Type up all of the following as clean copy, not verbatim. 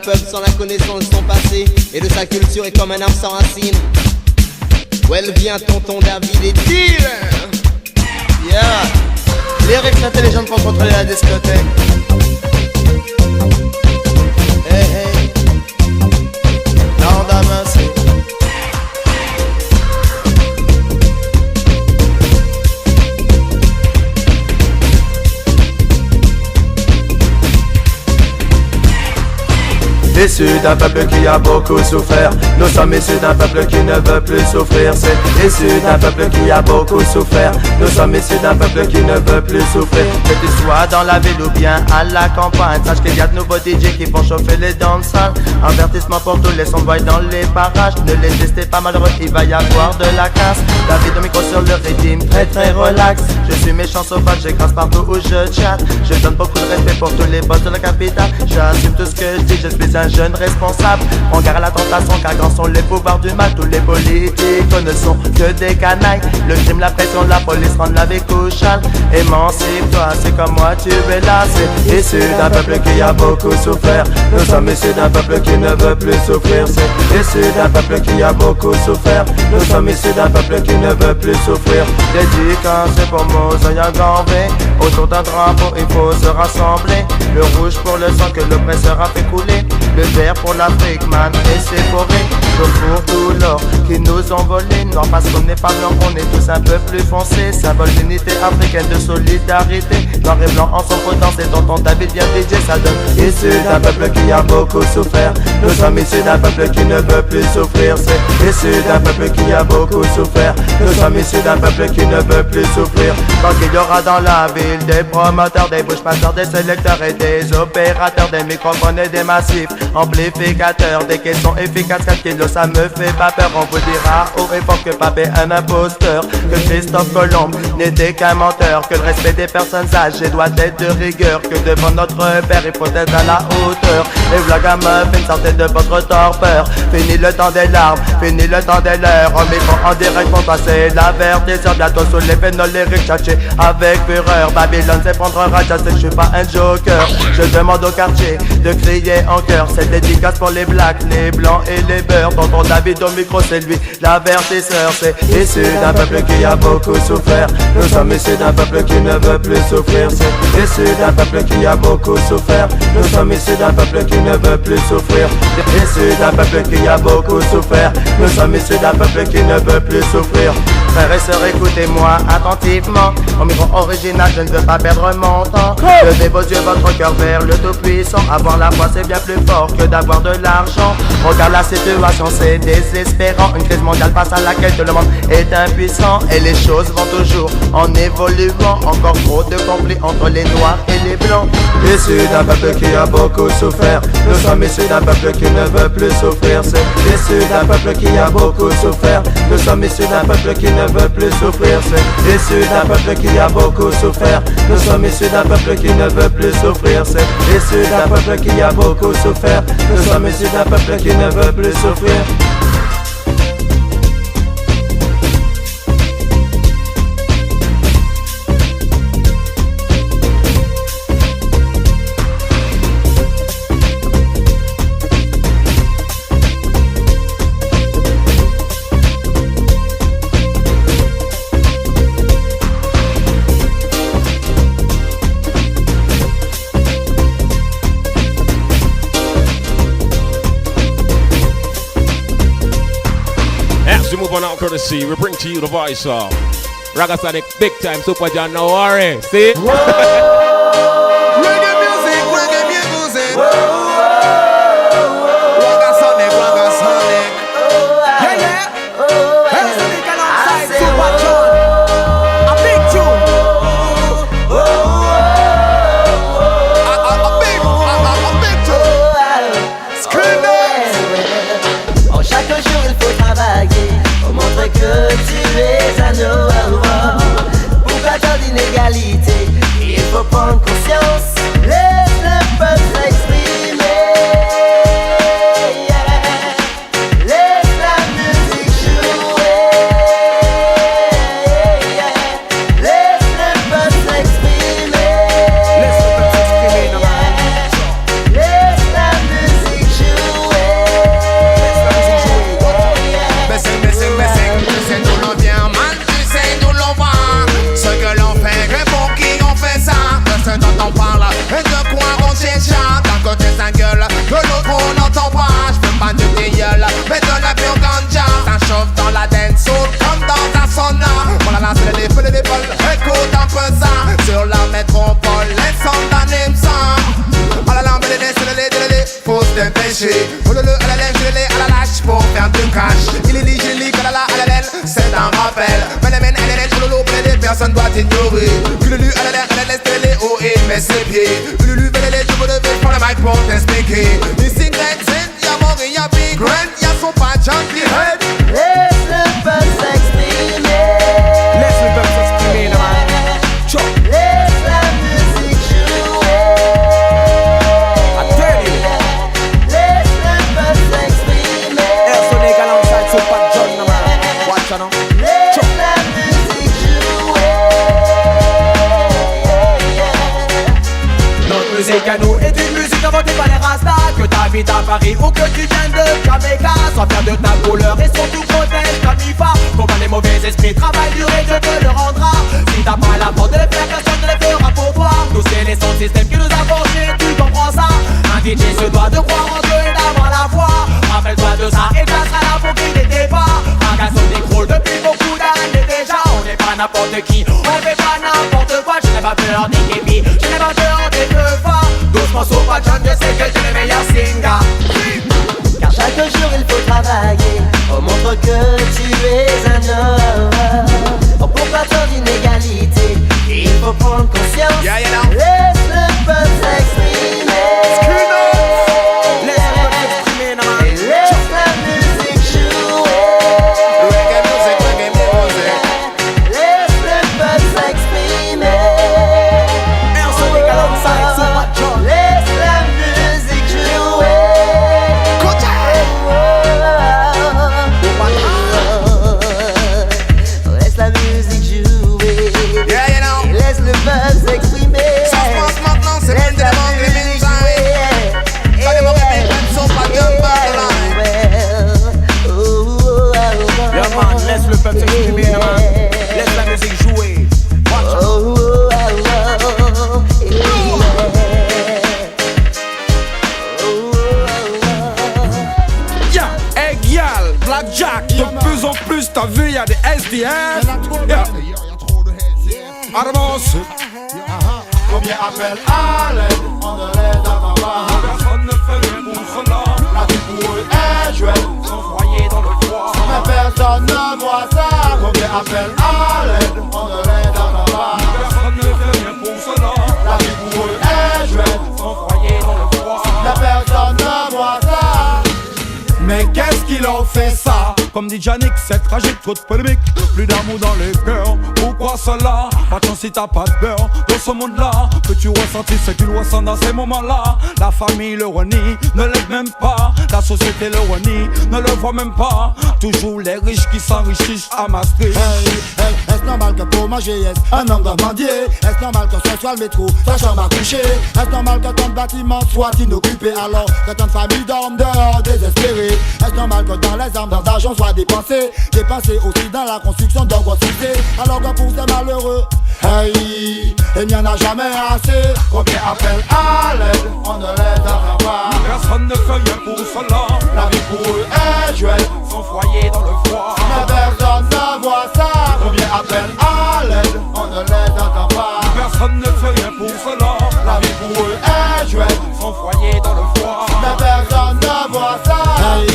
peuple sans la connaissance de son passé et de sa culture est comme un arbre sans racines. Où elle vient, tonton David et deal. Yeah. Les règles intelligentes pour contrôler la discothèque. Hey hey. Lord mercy. Issus d'un peuple qui a beaucoup souffert. Nous sommes issus d'un peuple qui ne veut plus souffrir. C'est issu d'un peuple qui a beaucoup souffert. Nous sommes issus d'un peuple qui ne veut plus souffrir. Que tu sois dans la ville ou bien à la campagne, sache qu'il y a de nouveaux DJ qui font chauffer les danses. Avertissement pour tous les soundboys dans les parages. Ne les testez pas malheureux, il va y avoir de la casse. David au micro sur le rythme, très très relax. Je suis méchant sauvage, j'écrase partout où je chatte. Je donne beaucoup de respect pour tous les boss de la capitale. J'assume tout ce que je dis, je suis un jeune responsable. On garde la tentation car grands sont les pouvoirs du mal. Tous les politiques ne sont que des canailles. Le crime, la pression, la police rendent la vie couchale. Émancipe-toi, c'est comme moi tu es là. C'est issu d'un peuple qui a beaucoup souffert. Nous sommes issus d'un peuple qui ne veut plus souffrir. C'est issu d'un peuple qui a beaucoup souffert. Nous sommes issus d'un peuple qui ne veut plus souffrir. Dédicace pour Mosaïa Gambé. Autour d'un drapeau il faut se rassembler. Le rouge pour le sang que l'oppresseur a fait couler. Le vert pour l'Afrique, man, et ses forêts. Jaune pour tout l'or qui nous ont volé. Noir parce qu'on n'est pas blanc, on est tous un peu plus foncés. Symbole d'unité africaine, de solidarité. Noir et blanc en son potence et tonton David vient DJ, ça donne. Issu d'un peuple qui a beaucoup souffert. Nous sommes issus d'un peuple qui ne veut plus souffrir. C'est issu d'un peuple qui a beaucoup souffert. Nous sommes issus d'un peuple qui ne veut plus souffrir. Tant qu'il y aura dans la ville des promoteurs, des push-passeurs, des sélecteurs et des opérateurs, des microphones et des massifs amplificateurs, des caissons efficaces, 4 kilos ça me fait pas peur. On vous dira haut et fort que Papé est un imposteur, que Christophe Colomb n'était qu'un menteur, que le respect des personnes âgées doit être de rigueur, que devant notre père il faut être à la hauteur. Et v'là gamin, sortez de votre torpeur. Fini le temps des larmes, fini le temps des leurs. En micro en direct pour passer l'avertisseur. Bientôt sous les pénoles lyriques tchatché avec fureur. Babylone c'est prendre un rage, je sais que je suis pas un joker. Je demande au quartier de crier en cœur. C'est dédicace pour les blacks, les blancs et les beurs. Tonton David au micro c'est lui l'avertisseur. C'est issu d'un peuple qui a beaucoup souffert. Nous sommes issus d'un peuple qui ne veut plus souffrir. C'est issu d'un peuple qui a beaucoup souffert. Nous sommes issus d'un peuple qui ne veut plus souffrir. Issu d'un peuple qui a beaucoup souffert. Nous sommes issus d'un peuple qui ne veut plus souffrir. Frères et sœurs, écoutez-moi attentivement. Au micro original, je ne veux pas perdre mon temps. Levez vos yeux, votre cœur vers le Tout-Puissant. Avoir la foi, c'est bien plus fort que d'avoir de l'argent. Regarde la situation, c'est désespérant. Une crise mondiale face à laquelle tout le monde est impuissant. Et les choses vont toujours en évoluant. Encore trop de conflits entre les noirs et les blancs. Issu d'un peuple qui a beaucoup souffert. Nous sommes issus d'un peuple qui ne veut plus souffrir. C'est issu d'un peuple qui a beaucoup souffert. Nous sommes issus d'un peuple qui ne veut plus souffrir. C'est issu d'un peuple qui a beaucoup souffert. Nous sommes issus d'un peuple qui ne veut plus souffrir. C'est issu d'un peuple qui a beaucoup souffert. Nous sommes issus d'un peuple qui ne veut plus souffrir. On out courtesy, we bring to you the voice of Ragasonic Big Time Super John. No worry, see? Reggae music, reggae music. Ragasonic, Ragasonic. Yeah, yeah. Ragasonic alongside Super John. A big tune. A big tune. Scream it. En chaque jour il faut travailler. Montre que tu es à nos pourquoi tant d'inégalité? Il faut prendre conscience. Laisse le peuple s'exprimer. Yeah. Laisse la musique jouer. Yeah. Laisse le peuple s'exprimer. Laisse le peuple s'exprimer. Yeah. Laisse la musique jouer. elle. Phénomène, elle est sur le lot, plein de personnes doivent ignorer. Ululu, elle laisse télé haut et met ses pieds. Ululu, elle je me lever pour le mic pour t'expliquer. Ici, Grand Sin, y'a Maury, y'a Big Grand, y'a son patch en qui head. Laisse le peuple s'exprimer. Laisse le peuple s'exprimer, là. Laisse la musique jouer. I tell you. Laisse le peuple s'exprimer. Sonic alongside Super John, man. Watch out now. Laisse la musique jouer. Notre musique à nous est une musique inventée par les Rastas. Que t'habites à Paris ou que tu viennes de Jamaica, sois fier de ta couleur et surtout protège ta MIFA. Combat les mauvais esprits, travail dur et Dieu te le rendra. Si t'as pas la force de les faire, personne ne les fera pour toi. Nous c'est les sons système qui nous a forgés, tu comprends ça. Un DJ se doit de croire en Dieu et d'avoir la foi. Rappelle-toi de ça et ça sera là pour qu'il n'était pas. Ragasonic roule depuis beaucoup d'années déjà. On n'est pas n'importe qui, on ne fait pas n'importe quoi. Je n'ai pas peur des képis, je n'ai pas peur des keufas. Doucement sur pas John, je sais que tu es le meilleur singer. Car chaque jour il faut travailler. On montre que tu es un homme. Pour combattre l'inégalité, il faut prendre conscience. Yeah, you know. Laisse le peuple s'exprimer. Laisse le peuple s'exprimer, man. Et laisse la musique jouer. Reggae music. Laisse le peuple s'exprimer. Sonic alongside Super John. Laisse la musique jouer. Laisse la musique jouer. Yeah, you know. Laisse le peuple s'exprimer. Ça se passe maintenant, c'est Laisse plus de la demande, les musique mines jouer. Pas de mauvais mecs, même sont pas de back Yeah, man, laisse le peuple s'exprimer, man. Laisse la musique jouer. Watch out. Yeah, hey gyal, Blackjack, de plus en plus t'as vu y'a des SDF. Yeah. Avance. Combien appellent à l'aide, on ne les attend pas. Personne ne fait rien pour cela. La vie pour eux est jouée, Sans foyer dans le froid. mais personne ne voit ça. Combien appellent à l'aide, on ne les attend pas. Personne ne fait rien pour cela. La vie pour eux est jouée, Sans foyer dans le froid. mais personne ne voit ça. Mais qu'est-ce qu'il en fait ça? Comme dit Yannick, c'est tragique, trop de polémique. Plus d'amour dans les cœurs, pourquoi cela? Pas de chance si t'as pas de peur. Dans ce monde-là, peux-tu ressentir ce qu'il ressent dans ces moments-là? La famille le renie, ne l'aide même pas. La société le renie, ne le voit même pas. Toujours les riches qui s'enrichissent à Maastricht. Hey, est-ce normal que pour manger, un homme doit mendier? Est-ce normal que ce soit le métro, sa chambre à coucher? Est-ce normal que ton bâtiment soit inoccupé alors que ton famille dorme dehors désespérée? Est-ce normal que dans les armes, d'argent soit dépensé aussi dans la construction d'un gros cité? Alors que pour ces malheureux, hey, il n'y en a jamais assez. Combien appellent à l'aide, on ne les attend pas. Personne ne fait rien pour cela. La vie pour eux est jouée, Sans foyer dans le froid. mais personne ne voit ça. Combien appellent à l'aide, on ne les attend pas. Personne ne fait rien pour cela. La vie pour eux est jouée, Sans foyer dans le froid. mais personne ne voit ça. Hey,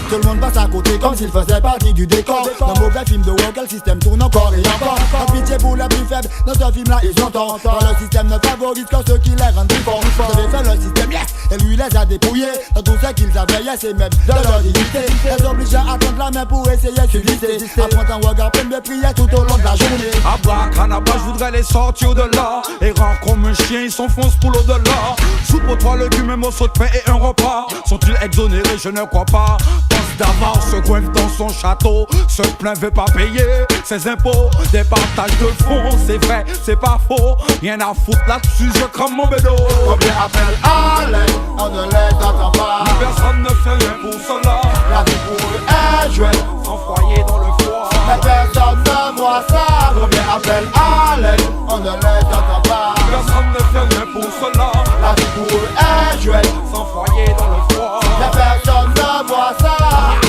tout le monde passe à côté comme s'il faisait partie du décor. Dans mauvais film de Walker, le système tourne encore et encore. Pas pitié pour les plus faibles, dans ce film là ils ont tort. Car le système ne favorise que ceux qui les rendent plus forts. Vous avez fait le système, yes, et lui les a dépouillés. Dans tout ce qu'ils avaient, yes, et même de leur dignité. Les obligés à tendre la main pour essayer de subsister. Apprendre un regard plein de prières tout au long de la journée. À Black, je voudrais les sortir de là. Errant comme un chien, ils s'enfoncent pour l'au-delà. Sous pour toi le cul, même au saut de pain et un repas. Sont-ils exonérés? Je ne crois pas. Pense d'avance, se coiffe dans son château. Se plaint, veut pas payer ses impôts. Des partages de fonds, c'est vrai, c'est pas faux. Rien à foutre là-dessus, je crame mon bédo. Combien appellent à l'aide, on ne les attend pas. Personne ne fait rien pour cela. La vie pour eux est jouée, Sans foyer dans le froid. mais personne ne voit ça. Combien appellent à l'aide, on ne les attend pas. Personne ne fait rien pour cela. La vie pour eux est jouée, Sans foyer dans le froid. mais personne ne voit ça.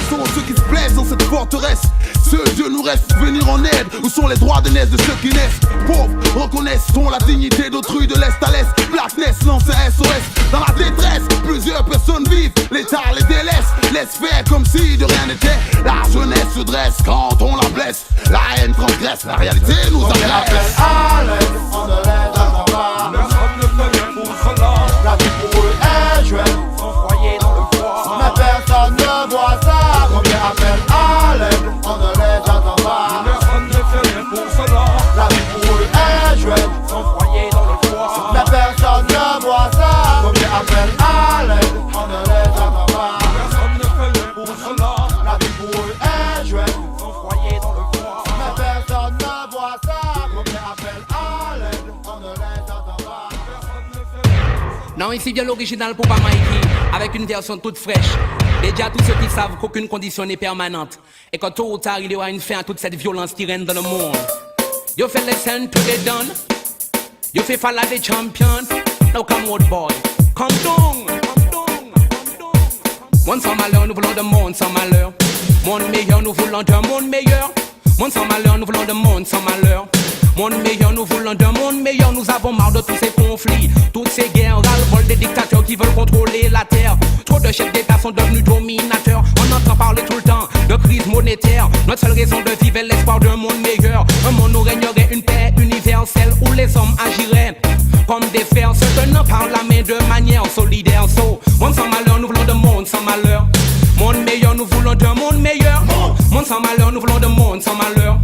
Sont ceux qui se plaisent dans cette forteresse. Seul Dieu nous reste venir en aide. Où sont les droits de naissance de ceux qui naissent? Pauvres, reconnaissons la dignité d'autrui de l'Est à l'Est. Blackness lance un SOS dans la détresse. Plusieurs personnes vivent, l'État les délaisse. Laisse faire comme si de rien n'était. La jeunesse se dresse quand on la blesse. La haine transgresse, la réalité nous agresse. À l'aide, on ne les attend pas. Personne ne fait rien pour cela. La vie pour eux est jouée, Envoyé dans le froid. mais personne ne voit ça. Combien appellent à l'aide, on ne les attend pas. Personne ne fait rien pour cela. La vie pour eux est jouée, Envoyé dans le froid. mais personne ne voit ça. Combien appellent à l'aide, on ne les attend pas. Personne ne fait rien pour cela. La vie pour eux est jouée, Envoyé dans le froid. mais personne ne voit ça. Combien appellent à l'aide, on ne les attend pas. Non, ici vient l'original pour Mikey, avec une version toute fraîche. Déjà tous ceux qui savent qu'aucune condition n'est permanente et que tôt ou tard il y aura une fin à toute cette violence qui règne dans le monde. You feel listen to the done. You feel follow the champion. Now come on boy, come down, come down, come down. Monde sans malheur, nous voulons de monde sans malheur. Monde meilleur, nous voulons d'un monde meilleur. Monde sans malheur, nous voulons de monde sans malheur. Monde meilleur, nous voulons d'un monde meilleur. Nous avons marre de tous ces conflits, toutes ces guerres, ras-le-bol des dictateurs qui veulent contrôler la terre. Trop de chefs d'État sont devenus dominateurs. On entend parler tout le temps de crise monétaire. Notre seule raison de vivre est l'espoir d'un monde meilleur. Un monde où régnerait une paix universelle, où les hommes agiraient comme des fers, se tenant par la main de manière solidaire. So, monde sans malheur, nous voulons de monde sans malheur. Monde meilleur, nous voulons d'un monde meilleur. Monde sans malheur, nous voulons de monde sans malheur.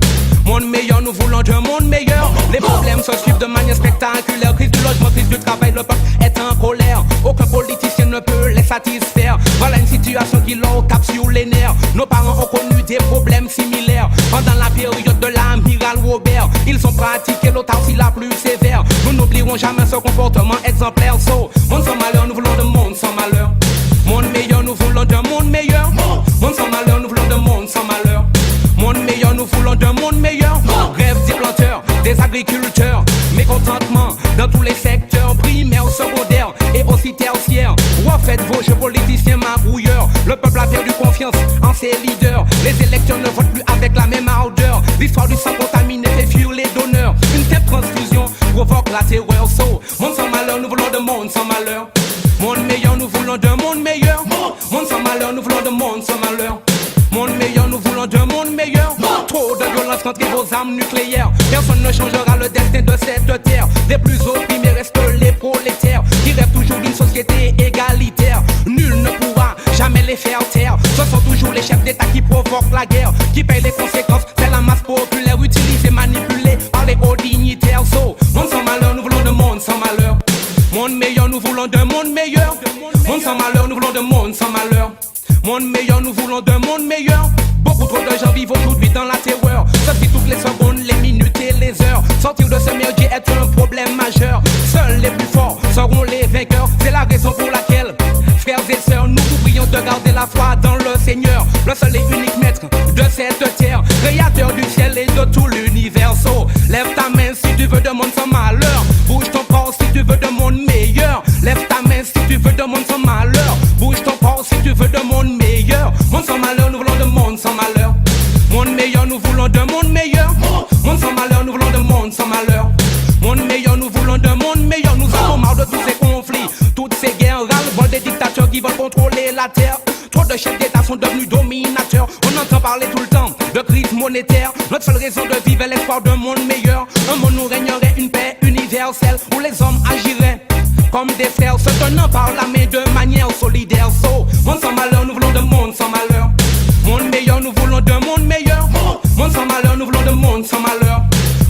Monde meilleur, nous voulons d'un monde meilleur. Les problèmes se suivent de manière spectaculaire. Crise du logement, crise du travail, le peuple est en colère. Aucun politicien ne peut les satisfaire. Voilà une situation qui leur tape sur les nerfs. Nos parents ont connu des problèmes similaires. Pendant la période de l'amiral Robert, ils ont pratiqué l'autarcie la plus sévère. Nous n'oublierons jamais ce comportement exemplaire. So, monde sans malheur, nous voulons de monde sans malheur. Monde meilleur, nous voulons d'un monde meilleur. Monde sans malheur, nous voulons d'un monde sans malheur. Monde meilleur, nous voulons d'un monde meilleur. Rêve des planteurs, des agriculteurs. Mécontentement dans tous les secteurs, primaires, secondaires et aussi tertiaires. Refaites vos jeux politiciens mabrouilleurs. Le peuple a perdu confiance en ses leaders. Les électeurs ne votent plus avec la même ardeur. L'histoire du sang contaminé fait fuir les donneurs. Une telle transfusion provoque la terreur. So, monde sans malheur, nous voulons de monde sans malheur. Monde meilleur, nous voulons d'un monde meilleur. Monde sans malheur, nous voulons de monde sans malheur. Monde meilleur, nous voulons d'un monde meilleur. Trop de violence contre vos armes nucléaires. Personne ne changera le destin de cette terre. Les plus opprimés restent les prolétaires, qui rêvent toujours d'une société égalitaire. Nul ne pourra jamais les faire taire. Ce sont toujours les chefs d'État qui provoquent la guerre, qui payent les conséquences. C'est la masse populaire utilisée, manipulée par les hauts dignitaires. So, monde sans malheur, nous voulons de monde sans malheur. Monde meilleur, nous voulons d'un monde meilleur. Monde sans malheur, nous voulons de monde sans malheur. Monde meilleur, nous voulons d'un monde meilleur. Beaucoup trop de gens vivent aujourd'hui dans la terreur. Sortir toutes les secondes, les minutes et les heures. Sortir de ce merdier est un problème majeur. Seuls les plus forts seront les vainqueurs. C'est la raison pour laquelle, frères et sœurs, nous vous prions de garder la foi dans le Seigneur, le seul et unique maître de cette terre, créateur du ciel et de tout l'univers. So, lève ta main si tu veux de monde sans malheur. Bouge ton corps si tu veux de monde meilleur. Lève ta main si tu veux de monde sans malheur. Bouge ton corps si tu veux de monde meilleur. Monde sans malheur, nous voulons de monde sans malheur. Monde meilleur, nous voulons d'un monde meilleur. Monde sans malheur, nous voulons de monde sans malheur. Monde meilleur, nous voulons d'un monde meilleur. Nous avons marre de tous ces conflits, toutes ces guerres, ras-le-bol des dictateurs qui veulent contrôler la terre. Trop de chefs d'État sont devenus dominateurs. On entend parler tout le temps de crise monétaire. Notre seule raison de vivre est l'espoir d'un monde meilleur. Un monde où régnerait une paix universelle, où les hommes agiraient comme des frères, se tenant par la main de manière solidaire. So, monde sans malheur, nous voulons de monde sans malheur. Monde meilleur, nous voulons d'un monde meilleur. Monde sans malheur, nous voulons de monde sans malheur.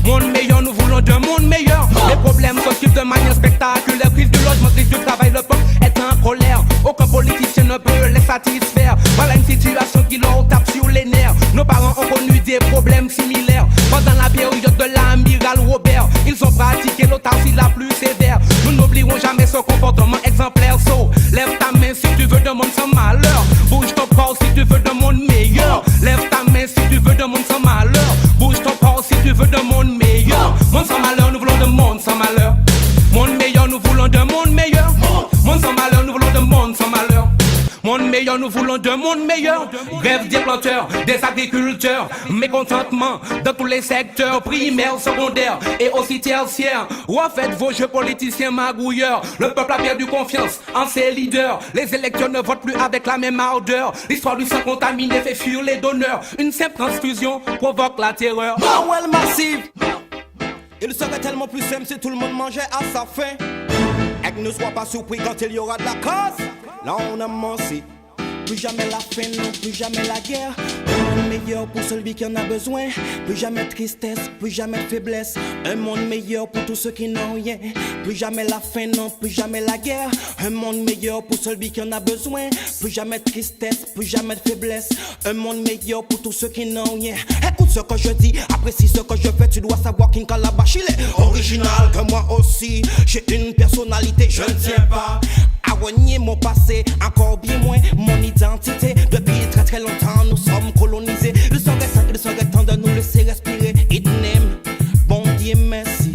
Monde meilleur, nous voulons d'un monde meilleur. Les problèmes se suivent de manière spectaculaire. Crise du logement, crise du travail, le peuple est en colère. Aucun politicien ne peut les satisfaire. Voilà une situation qui leur tape sur les nerfs. Nos parents ont connu des problèmes similaires. Pendant la période de l'amiral Robert, ils ont pratiqué l'autarcie la plus sévère. Nous n'oublierons jamais ce comportement exemplaire. So, lève ta main si tu veux de monde sans malheur. Bouge ton corps si tu veux de monde meilleur. Lève ta main si tu veux de monde sans malheur. Bouge ton corps si tu veux de monde meilleur. Monde sans malheur, nous voulons de monde sans malheur. Monde meilleur, nous voulons de monde meilleur. Monde sans malheur, nous voulons de monde sans malheur. Monde meilleur, nous nous voulons d'un monde meilleur. Grève des planteurs, des agriculteurs, mécontentement dans tous les secteurs, primaires, secondaires et aussi tertiaires. Refaites vos jeux politiciens magouilleurs. Le peuple a perdu confiance en ses leaders. Les électeurs ne votent plus avec la même ardeur. L'histoire du sang contaminé fait fuir les donneurs. Une simple transfusion provoque la terreur. Powell massive. Il serait tellement plus simple si tout le monde mangeait à sa faim. Et que ne sois pas surpris quand il y aura de la casse. Là on a menti. Plus jamais la faim, non, plus jamais la guerre. Un monde meilleur pour celui qui en a besoin. Plus jamais de tristesse, plus jamais de faiblesse. Un monde meilleur pour tous ceux qui n'ont rien. Plus jamais la faim, non, plus jamais la guerre. Un monde meilleur pour celui qui en a besoin. Plus jamais de tristesse, plus jamais de faiblesse. Un monde meilleur pour tous ceux qui n'ont rien. Écoute ce que je dis, apprécie ce que je fais. Tu dois savoir qu'King Calabash, il est original que moi aussi. J'ai une personnalité, je ne tiens pas à renier mon passé, encore bien moins mon identité. Depuis très très longtemps nous sommes colonisés. Il serait temps de nous laisser respirer. It name, bon Dieu merci.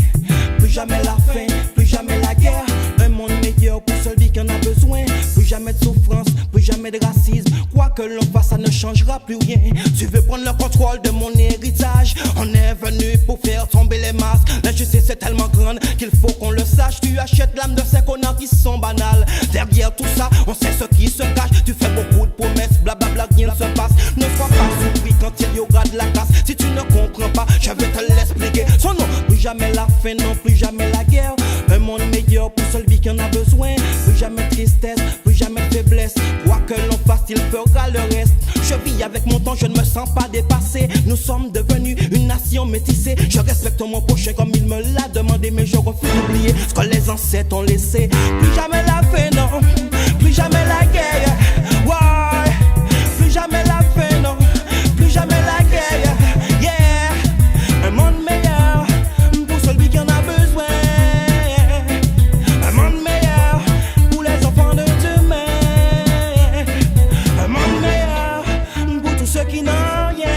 Plus jamais la faim, plus jamais la guerre. Un monde meilleur pour celui qui en a besoin. Plus jamais de souffrance, plus jamais de racisme. Quoi que l'on fasse, ça ne changera plus rien. Tu veux prendre le contrôle de mon héritage. On est venu pour faire tomber les masques. L'injustice est tellement grande qu'il faut qu'on le sache. Tu achètes l'âme de ces connards qui sont banales. Derrière tout ça, on sait ce qui se cache. Tu fais beaucoup de promesses, blablabla, rien ne se passe. Ne sois pas surpris quand il y aura de la casse. Si tu ne comprends pas, je vais te l'expliquer. Son nom, plus jamais la faim, non, plus jamais la guerre. Un monde meilleur pour celui qui en a besoin. Plus jamais de tristesse, plus jamais de faiblesse. Quoi que l'on fasse, il fera le reste. Je vis avec mon temps, je ne me sens pas dépassé. Nous sommes devenus une nation métissée. Je respecte mon prochain comme il me l'a demandé, mais je refuse d'oublier ce que les ancêtres ont laissé. Plus jamais la faim, non, plus jamais la guerre. Ouais, plus jamais la faim, non, plus jamais la guerre. Yeah, un monde meilleur pour celui qui en a besoin. Un monde meilleur pour les enfants de demain. Un monde meilleur pour tous ceux qui n'ont rien.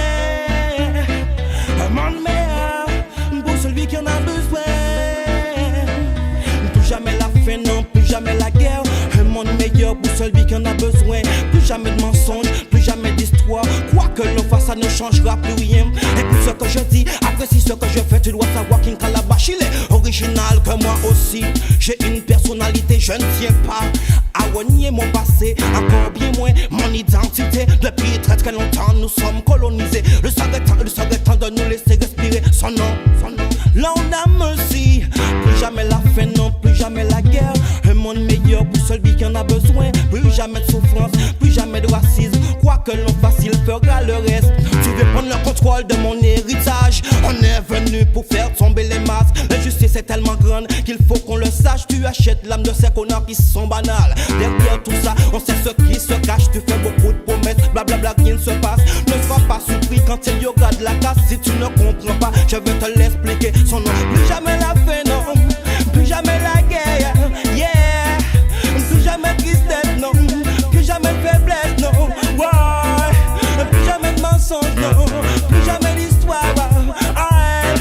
Un monde meilleur pour celui qui en a besoin. Plus jamais la faim, non, plus jamais la guerre. Un monde meilleur pour celui qui en a besoin. Plus jamais de mensonges, plus jamais d'histoire. Quoi que l'on fasse, ça ne changera plus rien. Écoute ce que je dis, apprécie ce que je fais. Tu dois savoir qu'King Calabash, il est original que moi aussi. J'ai une personnalité, je ne tiens pas à renier mon passé, encore bien moins mon identité. Depuis très très longtemps nous sommes colonisés. Le serait temps de nous laisser respirer son nom, son nom. Là on a merci. Plus jamais la faim, non, plus jamais la guerre. Un monde meilleur pour celui qui en a besoin. Plus jamais de souffrance, plus jamais de racisme. Quoi que l'on fasse, il fera le reste. Tu veux prendre le contrôle de mon héritage. On est venu pour faire tomber les masques. L'injustice est tellement grande qu'il faut qu'on le sache. Tu achètes l'âme de ces connards qui sont banales. Derrière tout ça, on sait ce qui se cache. Tu fais beaucoup de promesses, blablabla, rien ne se passe. Ne sois pas surpris quand il y aura de la casse. Si tu ne comprends pas, je vais te l'expliquer. Son nom, plus jamais la faim, non, plus jamais la guerre. Yeah, plus jamais de tristesse, non, plus jamais de faiblesse, non. Ouais, plus jamais de mensonges, non, plus jamais d'histoire. Ouais,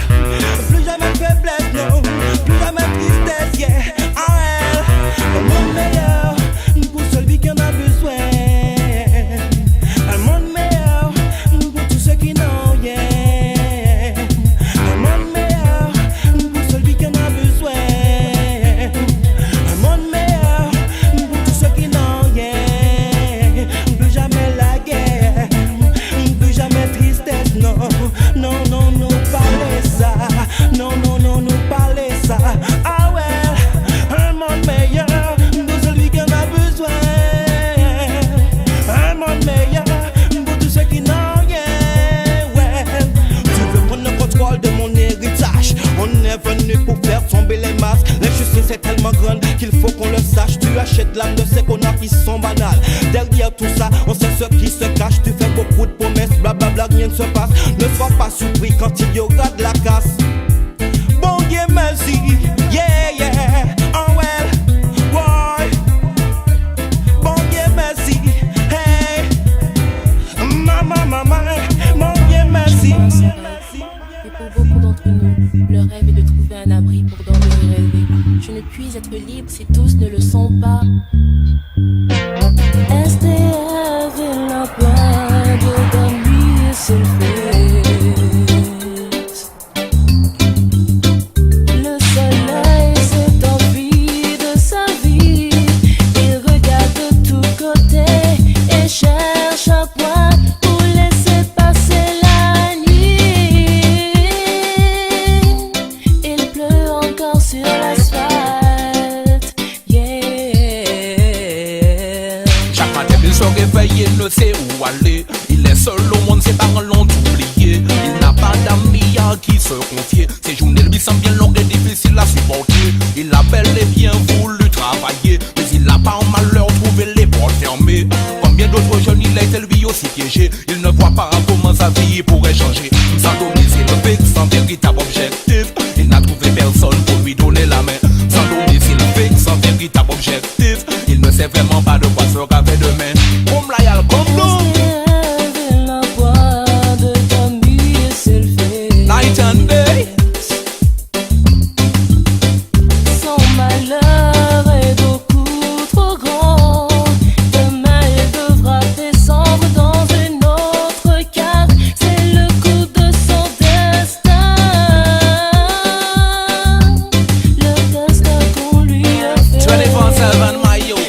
plus jamais de faiblesse, non, plus jamais de tristesse, yeah. Ouais, un monde meilleur pour celui qui en a besoin. Un monde meilleur pour tous ceux qui n'ont rien. Un monde meilleur pour celui qui en a besoin. Un monde meilleur pour tous ceux qui n'ont rien. Plus jamais la guerre, plus jamais tristesse, non, non, non, non, parlez ça, non, non, non, non, parlez ça. Ah ouais, un monde meilleur pour celui qui en a besoin. Un monde meilleur pour tous ceux qui n'ont rien. Ouais, tu veux prendre le contrôle de mon héritage. On est venu pour faire tomber les masques. L'injustice est tellement grande qu'il faut qu'on le sache. Tu achètes l'âme de ces connards qui sont banales. Derrière tout ça, on sait ce qui se cache. Tu fais beaucoup de promesses, blablabla, rien ne se passe. Ne sois pas surpris quand il y aura de la casse. Bon Dieu merci, yeah, yeah, oh well, why? Bon Dieu merci, hey, mama, bon Dieu merci. Et pour beaucoup d'entre nous, le rêve est de trouver un abri pour dormir et rêver. Je ne puis être libre si tous ne le sont pas. SDF, avait la pointe de lui sulfate. Le soleil s'est envie de sa vie. Il regarde de tous côtés et cherche un point pour laisser passer la nuit. Il pleut encore sur l'asphalte. Se réveille, il ne sait où aller. Il est seul au monde, ses parents l'ont oublié. Il n'a pas d'amis à qui se confier. Ses journées lui semblent bien longues et difficiles à supporter. Il a bel et bien voulu travailler, mais il n'a pas en malheur trouvé les portes fermées. Combien d'autres jeunes il a été lui aussi piégé. Il ne voit pas comment sa vie pourrait changer. Sans domicile fixe, sans véritable objectif, il n'a trouvé personne pour lui donner la main. Sans domicile fixe, sans véritable objectif, il ne sait vraiment pas de quoi sera fait demain. Comme la yal, comme nous. Night and day. Son malheur est beaucoup trop grand. Demain il devra descendre dans une autre carte. C'est le coup de son destin. Le destin qu'on lui a fait. 24/7 maillot.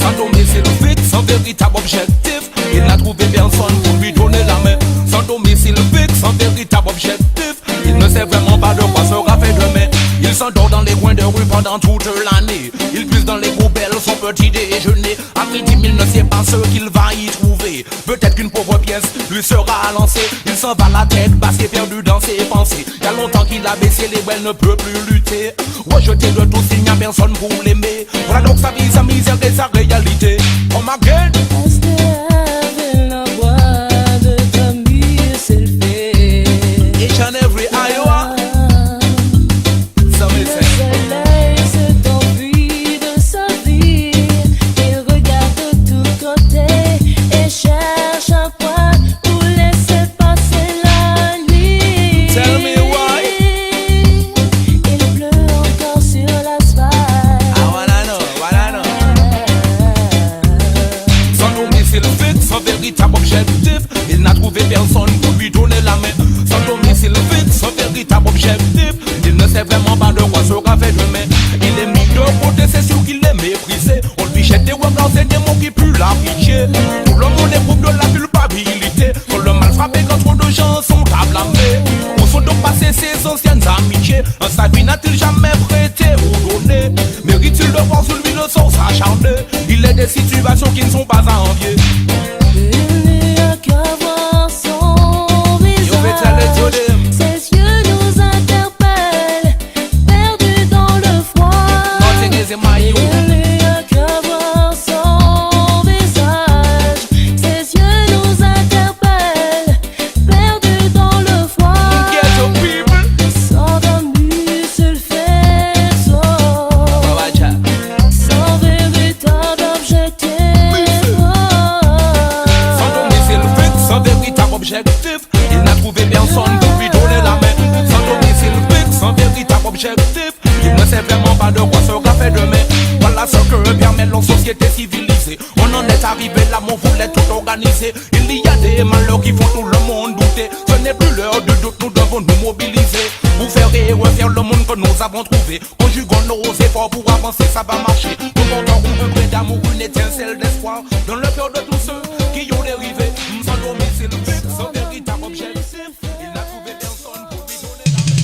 Sans domicile fixe, sans véritable objectif, il n'a trouvé personne pour lui donner la main. Sans domicile fixe, sans véritable objectif, il ne sait vraiment pas de quoi sera fait demain. Il s'endort dans les coins de rue pendant toute l'année. Il puise dans les poubelles son petit déjeuner. À midi, il ne sait pas ce qu'il va y trouver. Peut-être qu'une pauvre pièce lui sera lancée. Il s'en va la tête basse et perdu dans ses pensées. Il y a longtemps qu'il a baissé les bras, il ne peut plus lutter. Rejeté de tous, il n'y a personne pour l'aimer. Voilà donc sa vie, sa misère et sa réalité. Come again. Each and every Iowa. Le soleil s'est envie de sa vie. Il regarde de tous côtés et cherche un point pour laisser passer la nuit. Tell me why. Il pleut encore sur l'asphalte. I wanna know. Sans domicile fixe, sans véritable objectif, il n'a trouvé personne pour lui donner la main. Sans domicile fixe, sans véritable objectif, il ne sait vraiment pas de quoi sera fait demain. Il est mis de côté, c'est sûr qu'il est méprisé. On lui jette des regards, c'est des mots qui puent la pitié. Tout le monde éprouve de la culpabilité. Quand le mal frappé, quand trop de gens sont à blâmer. Où sont donc passées ses anciennes amitiés? Un sa vie n'a-t-il jamais prêté ou donné? Mérite-t-il de voir sur lui le sort s'acharner? Il est des situations qui ne sont pas à envier. Il n'y a qu'à voir son visage. Ses yeux nous interpellent, perdus dans le froid. Il n'y a qu'à voir son visage. Ses yeux nous interpellent, perdus dans le froid. Sans sulfate, sans véritable objectif. Sans domicile fixe, sans véritable objectif, il n'a trouvé personne pour lui donner la main. Sans domicile fixe, sans véritable objectif, il ne sait vraiment pas de quoi sera fait demain. Voilà ce que permet la société civilisée. On en est arrivé là, on voulait tout organiser. Il y a des malheurs qui font tout le monde douter. Ce n'est plus l'heure de doute, nous devons nous mobiliser. Pour faire et refaire le monde que nous avons trouvé. Conjuguons nos efforts pour avancer, ça va marcher. Nous porterons un brin d'amour, une étincelle d'espoir dans le cœur de tous ceux qui ont dérivé. Sans domicile fixe, sans véritable objectif, il n'a trouvé personne pour lui donner la main.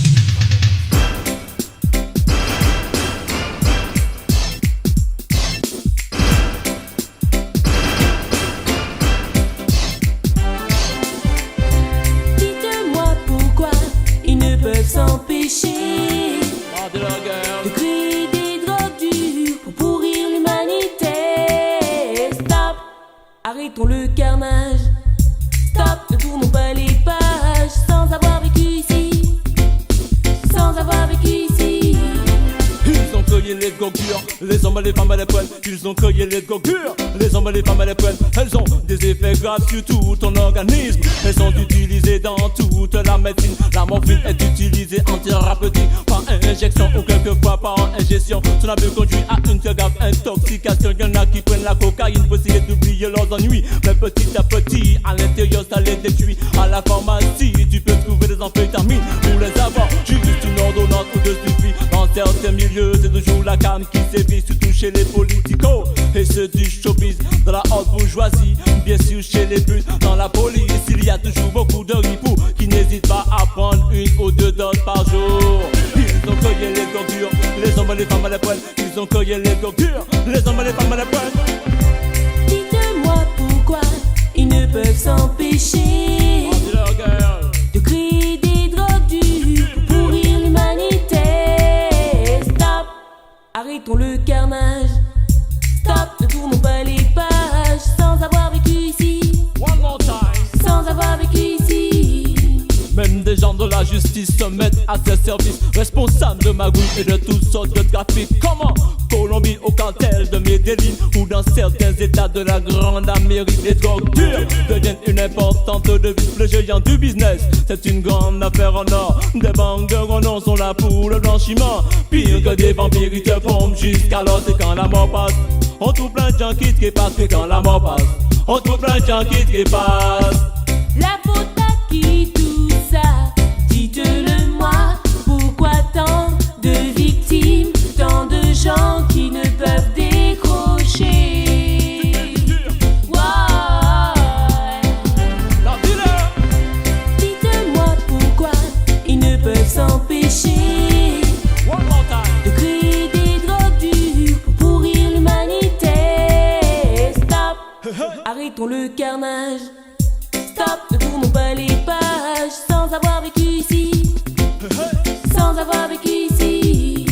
Dites-moi pourquoi ils ne peuvent s'empêcher de créer des drogues dures pour pourrir l'humanité. Stop, arrêtons le carnage. Stop, ne tournons pas les pages sans avoir vécu ici. Sans avoir vécu ici. Ils ont cueilli les gogures, les hommes, les femmes à les poils. Ils ont cueilli les hommes et les femmes à les poils. Elles ont des effets graves sur tout ton organisme. Elles sont utilisées utilisée dans toute la médecine. La morphine est utilisée en thérapeutique par injection ou quelquefois par ingestion. Son abus conduit à une très grave intoxication. Y'en a qui prennent la cocaïne pour essayer d'oublier leurs ennuis, mais petit à petit, à l'intérieur ça les détruit. À la pharmacie, tu peux trouver des amphétamines pour les avoir juste une ordonnance ou deux suffit. Dans certains milieux, c'est toujours la canne qui sévit, surtout chez les politicos et ceux du showbiz. Dans la haute bourgeoisie, bien sûr chez les buts. Dans la police, il y a toujours beaucoup de ripoux qui n'hésitent pas à prendre une ou deux doses par jour. Ils ont cueilli les gordures, les hommes et les femmes à la pointe. Ils ont cueilli les gordures, les hommes et les femmes à la pointe. Dites-moi pourquoi ils ne peuvent s'empêcher de créer des drogues dures pour pourrir l'humanité. Stop, arrêtons le carnage. Stop, ne tournons pas les pages sans avoir vécu ici. One more time. Sans avoir vécu ici. Même des gens de la justice se mettent à ses services, responsables de magouilles et de toutes sortes de trafics. Comment Colombie au cartel de Medellin ou dans certains états de la grande Amérique, les drogues dures deviennent une importante devise. Le géant du business, c'est une grande affaire en or. Des banques de renom sont là pour le blanchiment. Pire que des vampires, ils te pompent jusqu'alors. C'est quand la mort passe, on trouve plein de gens qui trépassent. C'est quand la mort passe, on trouve plein de gens qui trépassent. La faute à qui tout ça? Dites-le-moi. Pourquoi tant de victimes, tant de gens qui ne peuvent décrocher? Dites-moi pourquoi ils ne peuvent s'empêcher de créer des drogues dures pour pourrir l'humanité. Stop, arrêtons le carnage. Stop, ne tournons pas les pages sans avoir vécu ici. Sans avoir vécu ici.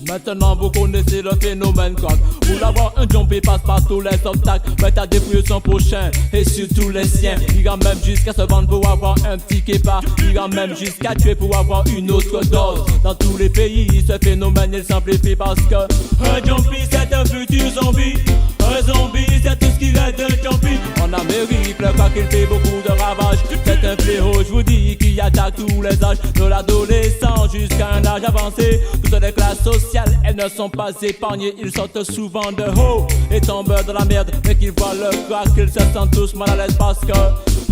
Maintenant vous connaissez le phénomène quand pour l'avoir un jumpé passe par tous les obstacles, prêt à dépouiller son prochain et surtout les siens. Il ira même jusqu'à se vendre pour avoir un petit képa. Il ira même jusqu'à tuer pour avoir une autre dose. Dans tous les pays ce phénomène il s'amplifie parce que un jumpy c'est un futur zombie. Un zombie c'est tout ce qu'il est de jumpy. En Amérique le cas qu'il fait beaucoup de ravages. C'est un fléau je vous dis qui attaque tous les âges, de l'adolescent jusqu'à un âge avancé. Toutes les classes sociales elles ne sont pas épargnées. Ils sortent souvent de haut et tombent dans la merde. Dès qu'ils voient le crack ils se sentent tous mal à l'aise parce que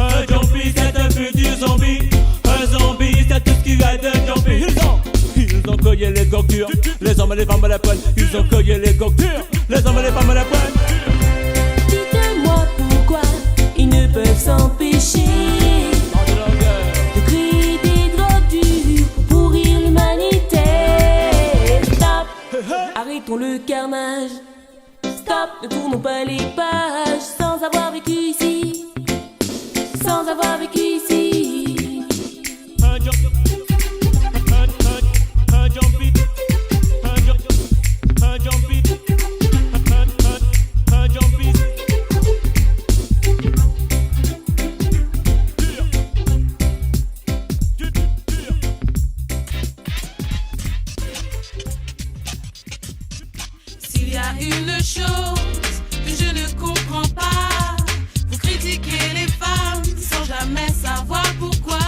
un jumpy c'est un futur zombie. Un zombie c'est tout ce qu'il est de jumpy. Ils ont cueilli les gordures, les hommes et les femmes à la pointe. Ils ont cueilli les gordures, les hommes et les femmes à la pointe. Dites-moi pourquoi ils ne peuvent s'empêcher de créer des drogues dures pour pourrir l'humanité. Stop, arrêtons le carnage. Stop, ne tournons pas les pages sans avoir vécu ici. Sans avoir vécu ici. Un jumpy, un jumpy, un jumpy, un jumpy. S'il y a une chose que je ne comprends pas, vous critiquez les femmes sans jamais savoir pourquoi.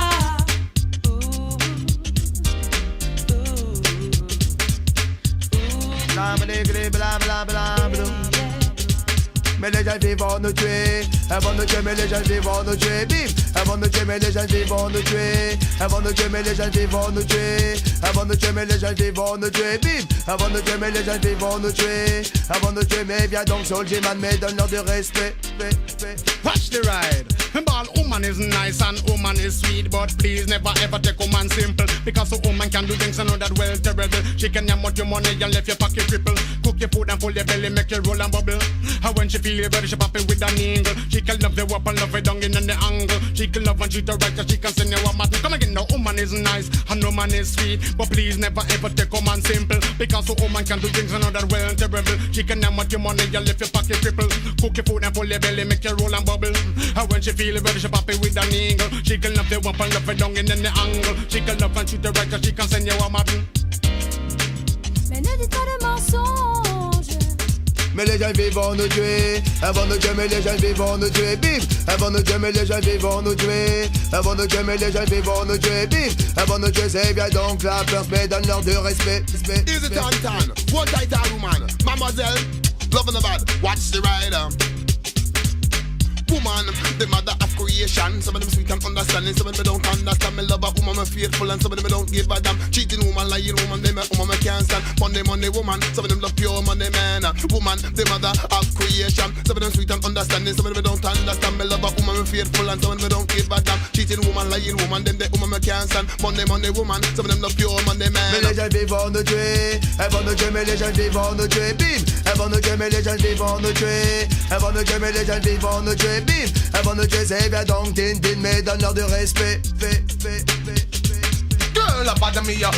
Mais les jeunes filles vont nous tuer, elles vont nous tuer, mais les jeunes filles vont nous tuer, bim. Elles vont nous tuer, mais les jeunes filles vont nous tuer. Elles vont nous tuer, mais les jeunes filles vont nous tuer. Elles vont nous tuer, mais les jeunes filles vont nous tuer, bim. Elles vont nous tuer, mais les jeunes filles vont nous tuer. Elles vont nous tuer, mais viens donc Soulja Man, mais donne-leur du respect. Watch the ride. Ball woman is nice and woman is sweet, but please never ever take woman simple. Because a woman can do things I know that well terrible. She can yam out your money and left your pocket cripple. Cook your food and pull your belly, make you roll and bubble. And when she feel your body, she pop it with an angle. She can love the up and love it down in the angle. She can love and treat her right, cause she can send you a mat. Come again, no woman is nice and woman is sweet, but please never ever take woman simple. Because a woman can do things I know that well terrible. She can yam out your money and left your pocket cripple. Cook your food and pull your belly, make you roll and bubble. And when she feel your body, she pop it with an angle. She can love the up and love it down in the angle. She can love and treat her right, cause she can send you a mat. Mais ne dites pas de mensonges. mais les jeunes filles vont nous tuer. Elles vont nous tuer, mais les jeunes filles vont nous tuer. Bim, elles vont nous tuer, mais les jeunes filles vont nous tuer. Elles vont nous tuer, mais les jeunes filles vont nous tuer. Bim, elles vont nous tuer, c'est bien donc la peur, mais donne-leur du respect. Easy tan, one title woman, mademoiselle, loving the bad, watch the rider. Woman, the mother of creation. Some of them sweet and understanding, some of them don't understand. Me love a woman, me faithful, and some of them don't give a damn. Cheating woman, lying woman, they make woman me can't stand. Money woman, some of them love pure money man. Woman, the mother of creation. Some of them sweet and understanding, some of them don't understand. Me love a woman, me faithful, and some of them don't give a damn. Cheating woman, lying woman, them they woman me can't stand. Money woman, some of them love pure money man. Mais les jeunes filles vont nous tuer, elles vont nous tuer, mais les jeunes filles vont nous tuer. Bim, elles vont nous tuer, mais les jeunes filles vont nous tuer. Elles vont nous tuer, mais les jeunes filles vont nous tuer. Bim, elles vont nous tuer, c'est bien donc din, mais donne-leur du respect. Girl, bother me, girl,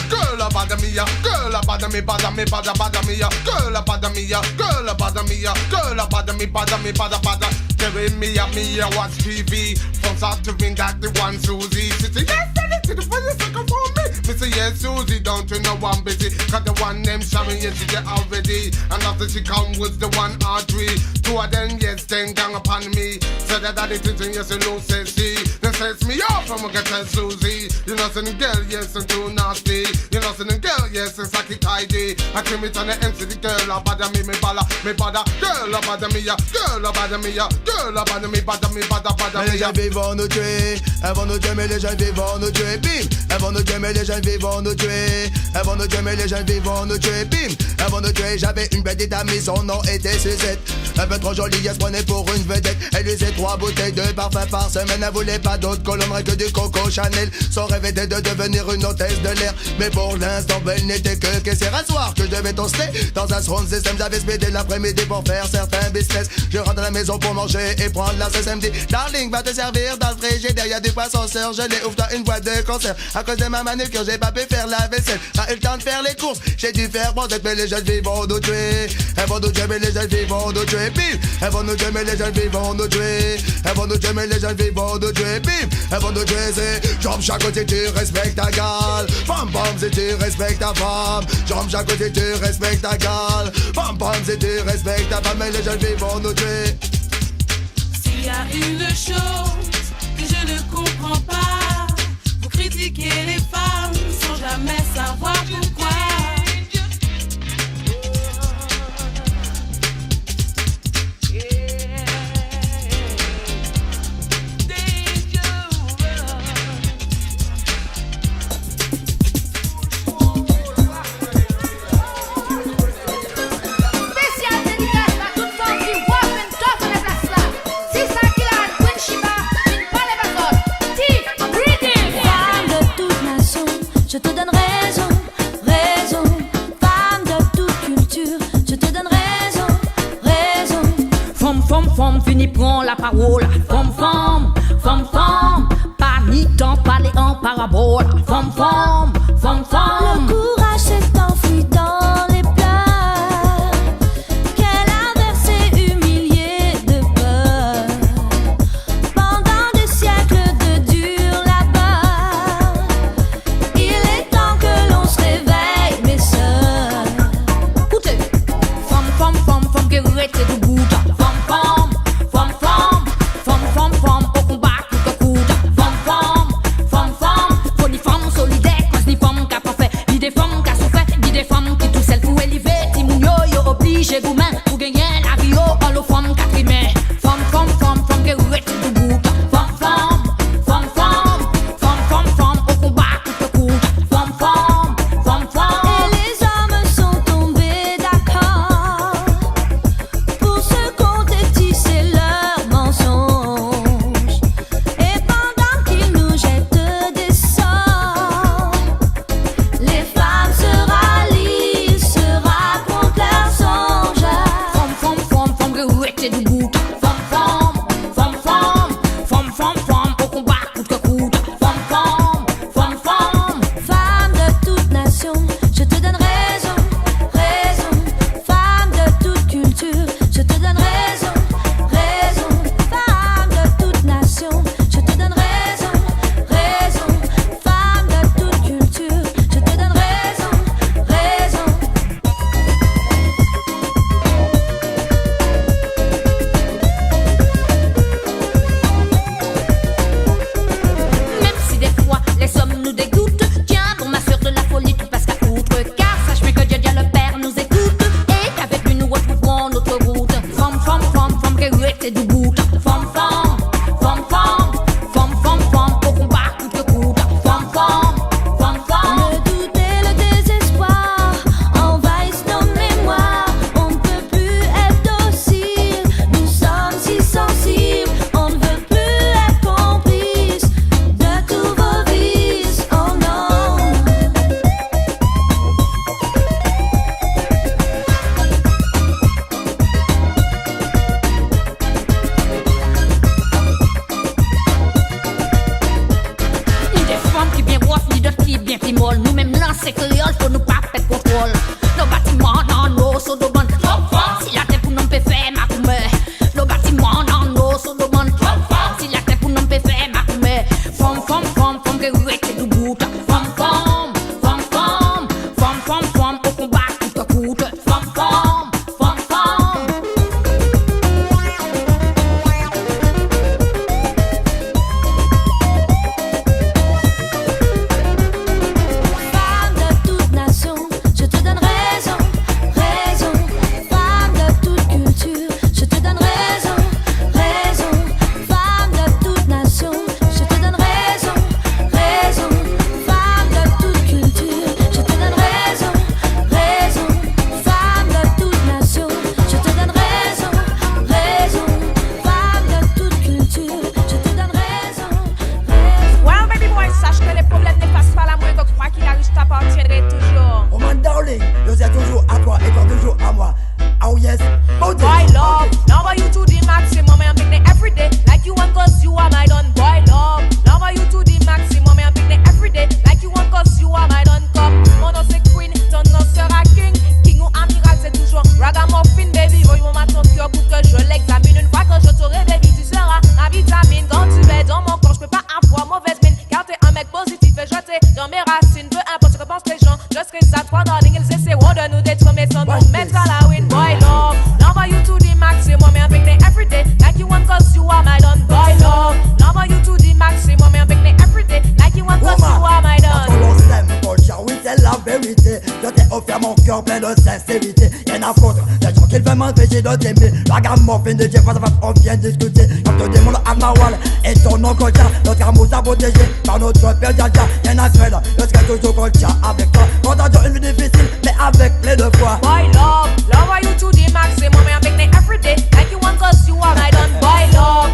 bother me, girl, bother me, bother me, bother me, girl, bother me, girl, bother me, girl, bother me, bother. Carrying me up, watch TV. From start to finish, that the one Susie. She say yes, and it's the funny second for me. Me say yes, Susie, don't you know I'm busy? Got the one named Sharon, yes, she get already. And after she come with the one R3. Two of them, yes, then gang upon me. Said that it is, yes, you know, says she. Then sets me off, I'm gonna tell Susie. You know, send girl, yes, and too nasty. You know, send girl, yes, and suck it tidy. I came it on the MC, the girl, I bother me bother. Girl, I bother me, girl, I bother me, girl, I bother me, bother me. Les jeunes filles vont nous tuer, elles vont nous tuer, mais les jeunes filles vont nous tuer. Bim, elles vont nous tuer, mais les jeunes filles vont nous tuer. Elles vont nous tuer, mais les jeunes filles vont nous tuer. Bim, elles vont nous tuer. J'avais une petite amie, son nom était Suzette. Un peu trop jolie, elle se prenait pour une vedette. Elle usait 3 bouteilles de parfum par semaine. Elle voulait pas d'autre colonnerie que du Coco Chanel. Son rêve était de devenir une hôtesse de l'air. Mais pour l'instant, elle n'était que caissière. Un soir que je devais toaster dans un sound system. J'avais speedé l'après-midi pour faire certains business. Je rentre à la maison pour manger et prendre la SMD. Darling, va te servir dans le frigidaire. Y'a du poisson surgelé, ouvre dans une boîte de conserve. À cause de ma manucure, j'ai pas pu faire la vaisselle. Pas eu le temps de faire les courses, j'ai dû faire bondette. Mais les jeunes filles vont nous tuer. Elles vont nous tuer, mais les jeunes filles vont nous tuer. Bim, elles vont nous tuer, mais les jeunes filles vont nous tuer. Elles vont nous tuer, mais les jeunes filles vont nous tuer. Bim, elles vont nous tuer, c'est jump chaque côté, tu respectes ta gale. Pam pam, si tu respectes ta femme. Jump chaque côté, tu respectes ta gale. Pam pam, si tu respectes ta femme. Mais les jeunes filles vont nous tuer. S'il y a une chose que je ne comprends pas, vous critiquez les femmes sans jamais savoir pourquoi. Je te donne raison, raison. Femme de toute culture, je te donne raison, raison. Femme, finis, prends la parole. Femme, pas ni temps, parler en parabole. Femme. Le courage s'est enfui dans les pleurs qu'elle a versé, humiliée de peur. Pendant des siècles de dur labeur, il est temps que l'on se réveille, mes sœurs. Écoutez, femme, qui reste du bout. Femme, au combat, tout à coup. Femme, faut ni femme solidaire, cause ni femme qui a pas fait, ni des femmes qui a souffert, ni des femmes qui tout seul pour élever. Timon yo obligé vous main pour gagner la vie, oh, all femme qui a trimé. Femme, qui reste du bout. Femme, au combat, tout à coup. Femme. Et les hommes sont tombés d'accord pour se contretisser leurs mensonges. Et pendant qu'ils nous jettent des sorts, les femmes se rallient, se racontent leurs songes. qui bien rough, ni d'autres qui bien plus molle. Nous-mêmes lancer créole, faut nous pas perdre contrôle. Nos bâtiments dans nos so de bonne. Si la terre pour nous peut faire ma coumeur. Nos bâtiments dans nos so de bonne. Si la terre pour nous peut faire ma coumeur. Fom que rete du bout. Fom au combat tout à coup. Fom. Femme de toute nation, je te donne raison. Femme de toute culture, je te donne raison. Femme de toute nation, je te donne raison. Femme de toute culture, je te donne raison. Femme de toute nation, je te donne raison. Femme de toute culture, je te donne raison. Well, baby boy, sache que les problèmes n'effacent pas l'amour que crois qu'il arrive, je t'appartiendrai toujours. Oh man darling, je suis toujours à toi et toi toujours à moi. Oh yes, boy love, love you to the maximum and big every day. Like you want cause you are my done. Boy love you to the maximum and big every day. Like you want cause you are my done. Cop, mon nom c'est Queen, ton nom sera King. King ou amiral c'est toujours ragamuffin baby. Voyons-moi ton cœur pour que je l'examine. Une fois que je t'aurai baby tu seras ma vitamine. Quand tu es dans mon corps je peux pas avoir mauvaise mine. Car t'es un mec positif et je t'ai dans mes racines. Peu importe ce que pensent les gens, je serai à toi darling. Ils essaieront de nous détruire mais sans nous mettre à la win. Boy love you to the maximum and big day every day. Like you want cause you are my done. Boy love you to the maximum and big day every day. Like you want cause you are my done. Oui c'est la vérité. Je t'ai offert mon cœur plein de sincérité. Y'en a foutre des gens qui veulent m'empêcher de t'aimer. Ragamuffin de Dieu, on vient discuter. Comme te demande à Mawal et ton nom Kocha. Notre amour s'est protégé par notre père Djaja. Y'en a fait là, je serai toujours Kocha avec toi. Quand t'as une vie difficile, mais avec plein de foi. Boy love you to the maximum and big day every day. Like you want cause you are my done. Boy love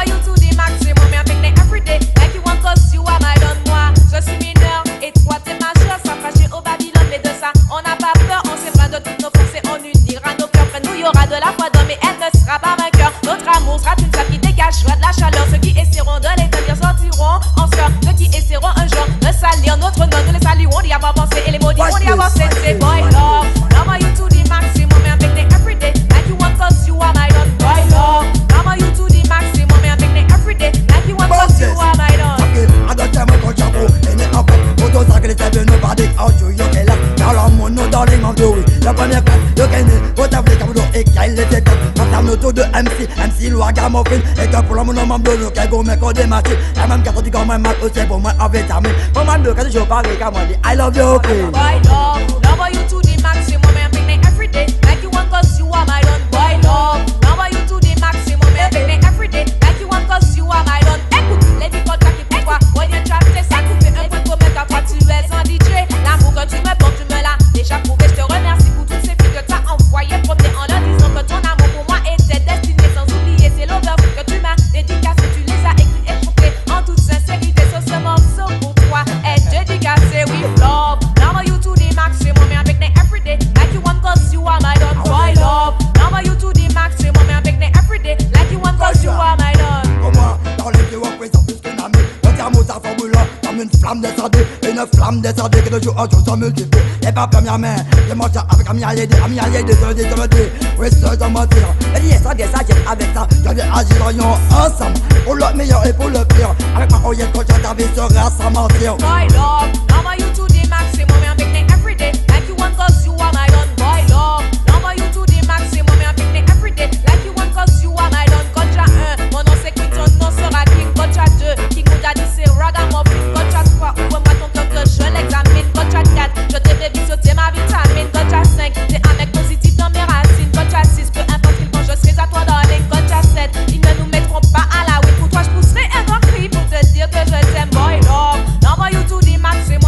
you to the maximum and big day every day. Like you want cause you are my done. Moi, je suis mineur et toi t'es majeur. Ça fâché au Babylone, mais de ça on n'a pas peur. On s'aimera de toutes nos forces et on unira nos cœurs. Près nous y'aura de la foi d'homme et elle ne sera pas vainqueur. Notre amour sera une flamme qui dégagera de la chaleur. Ceux qui essaieront de l'établir sortiront en sueur. Ceux qui essaieront un jour de salir notre nom, nous les saluerons d'y avoir pensé et les maudits vont d'y avoir cessé. Boy love you to the maximum and big day every day. Like you want cause you are my done. Boy love you to the maximum and big day every day. Like you want cause you are my done. La première classe, le gagné, pour t'appeler comme l'eau et qu'il les éteint. Quand t'as autour de MC, le ragamuffin. Et que pour le monde, on de l'eau, qu'elle go, mais qu'on démarche. La même carte, dit qu'on m'a mal aussi pour moi en vitamine. Pour moi, le cas, je parle avec moi, dit I love you, queen. Boy love you to the maximum and big day every day. Like you want cause you are my done. Boy love you to the maximum and big day every day. Like you want cause you are my done. Écoute, les bicotes qui pour toi, ouais, viens chanter ça. Tu fais un peu comme à toi, tu es un DJ. L'amour que tu me portes, tu me l'as déjà prouvé. Je te remercie pour toutes ces filles que t'as envoyées promener en leur disant que ton amour pour moi était destiné. Sans oublier c'est l'odeur que tu m'as dédicacé. Tu les as écrits et chantés en toute sincérité. Sur ce morceau pour toi est dédicacé. We love you to the maximum and big day every day. Like you want cause you are my done. Boy love you to the maximum and big day every day. Like you want cause you are my done. Pour moi, dans les vieux représente plus qu'un ami. Notre amour sa formule comme une flamme descendue. Une flamme descendue qui de jour en jour se multiplie. Et par première main, je mange avec Ami Allié, je le dis. Oui, c'est de mentir. Et dis ça, avec ça, je viens agir ensemble. Pour le meilleur et pour le pire. Avec ma oreille, quand ta vie sera sans mentir. Boy love you to the maximum and big day every day. Like you want cause you are my done. Boy love you to the maximum and big day every day. Like you want cause you are my done. Kocha 1, mon nom c'est King, ton nom sera King. Kocha 2, King Ouda dit c'est ragamuffin. Kocha 3, ouvre-moi ton cœur que je l'examine. Kocha 4, je t'ai baby, t'es ma vitamine. Kocha 5, t'es un mec positif dans mes racines. Kocha 6, peu importe qu'il pense, je serai à toi darling. Kocha 7, ils ne nous mettront pas à la win. Pour toi je pousserai un grand cri pour te dire que je t'aime. Boy love you to the maximum.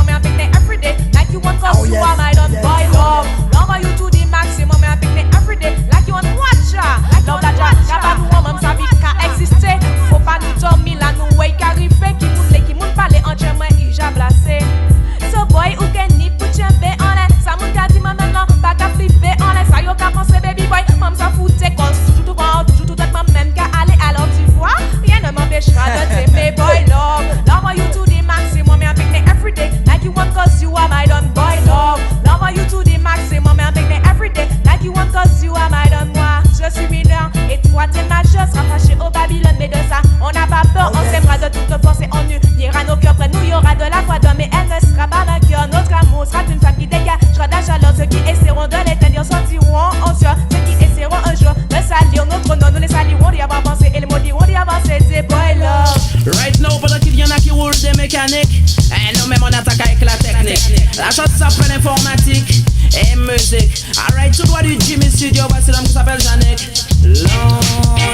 Et nous-mêmes on attaque avec la technique. La chose s'appelle informatique et musique. Alright, tout droit du Jimmy Studio, voici l'homme qui s'appelle Yannick. Lord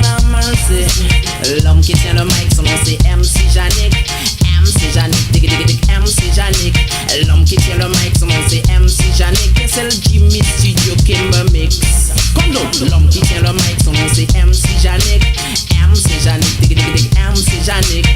have mercy. L'homme qui tient le mic, son nom c'est MC Yannick. MC Yannick, dig dig dig MC Yannick. L'homme qui tient le mic, son nom c'est MC Yannick. Et c'est le Jimmy Studio qui me mixe. Comme l'autre, l'homme qui tient le mic, son nom c'est MC Yannick. MC Yannick, dig dig dig MC Yannick.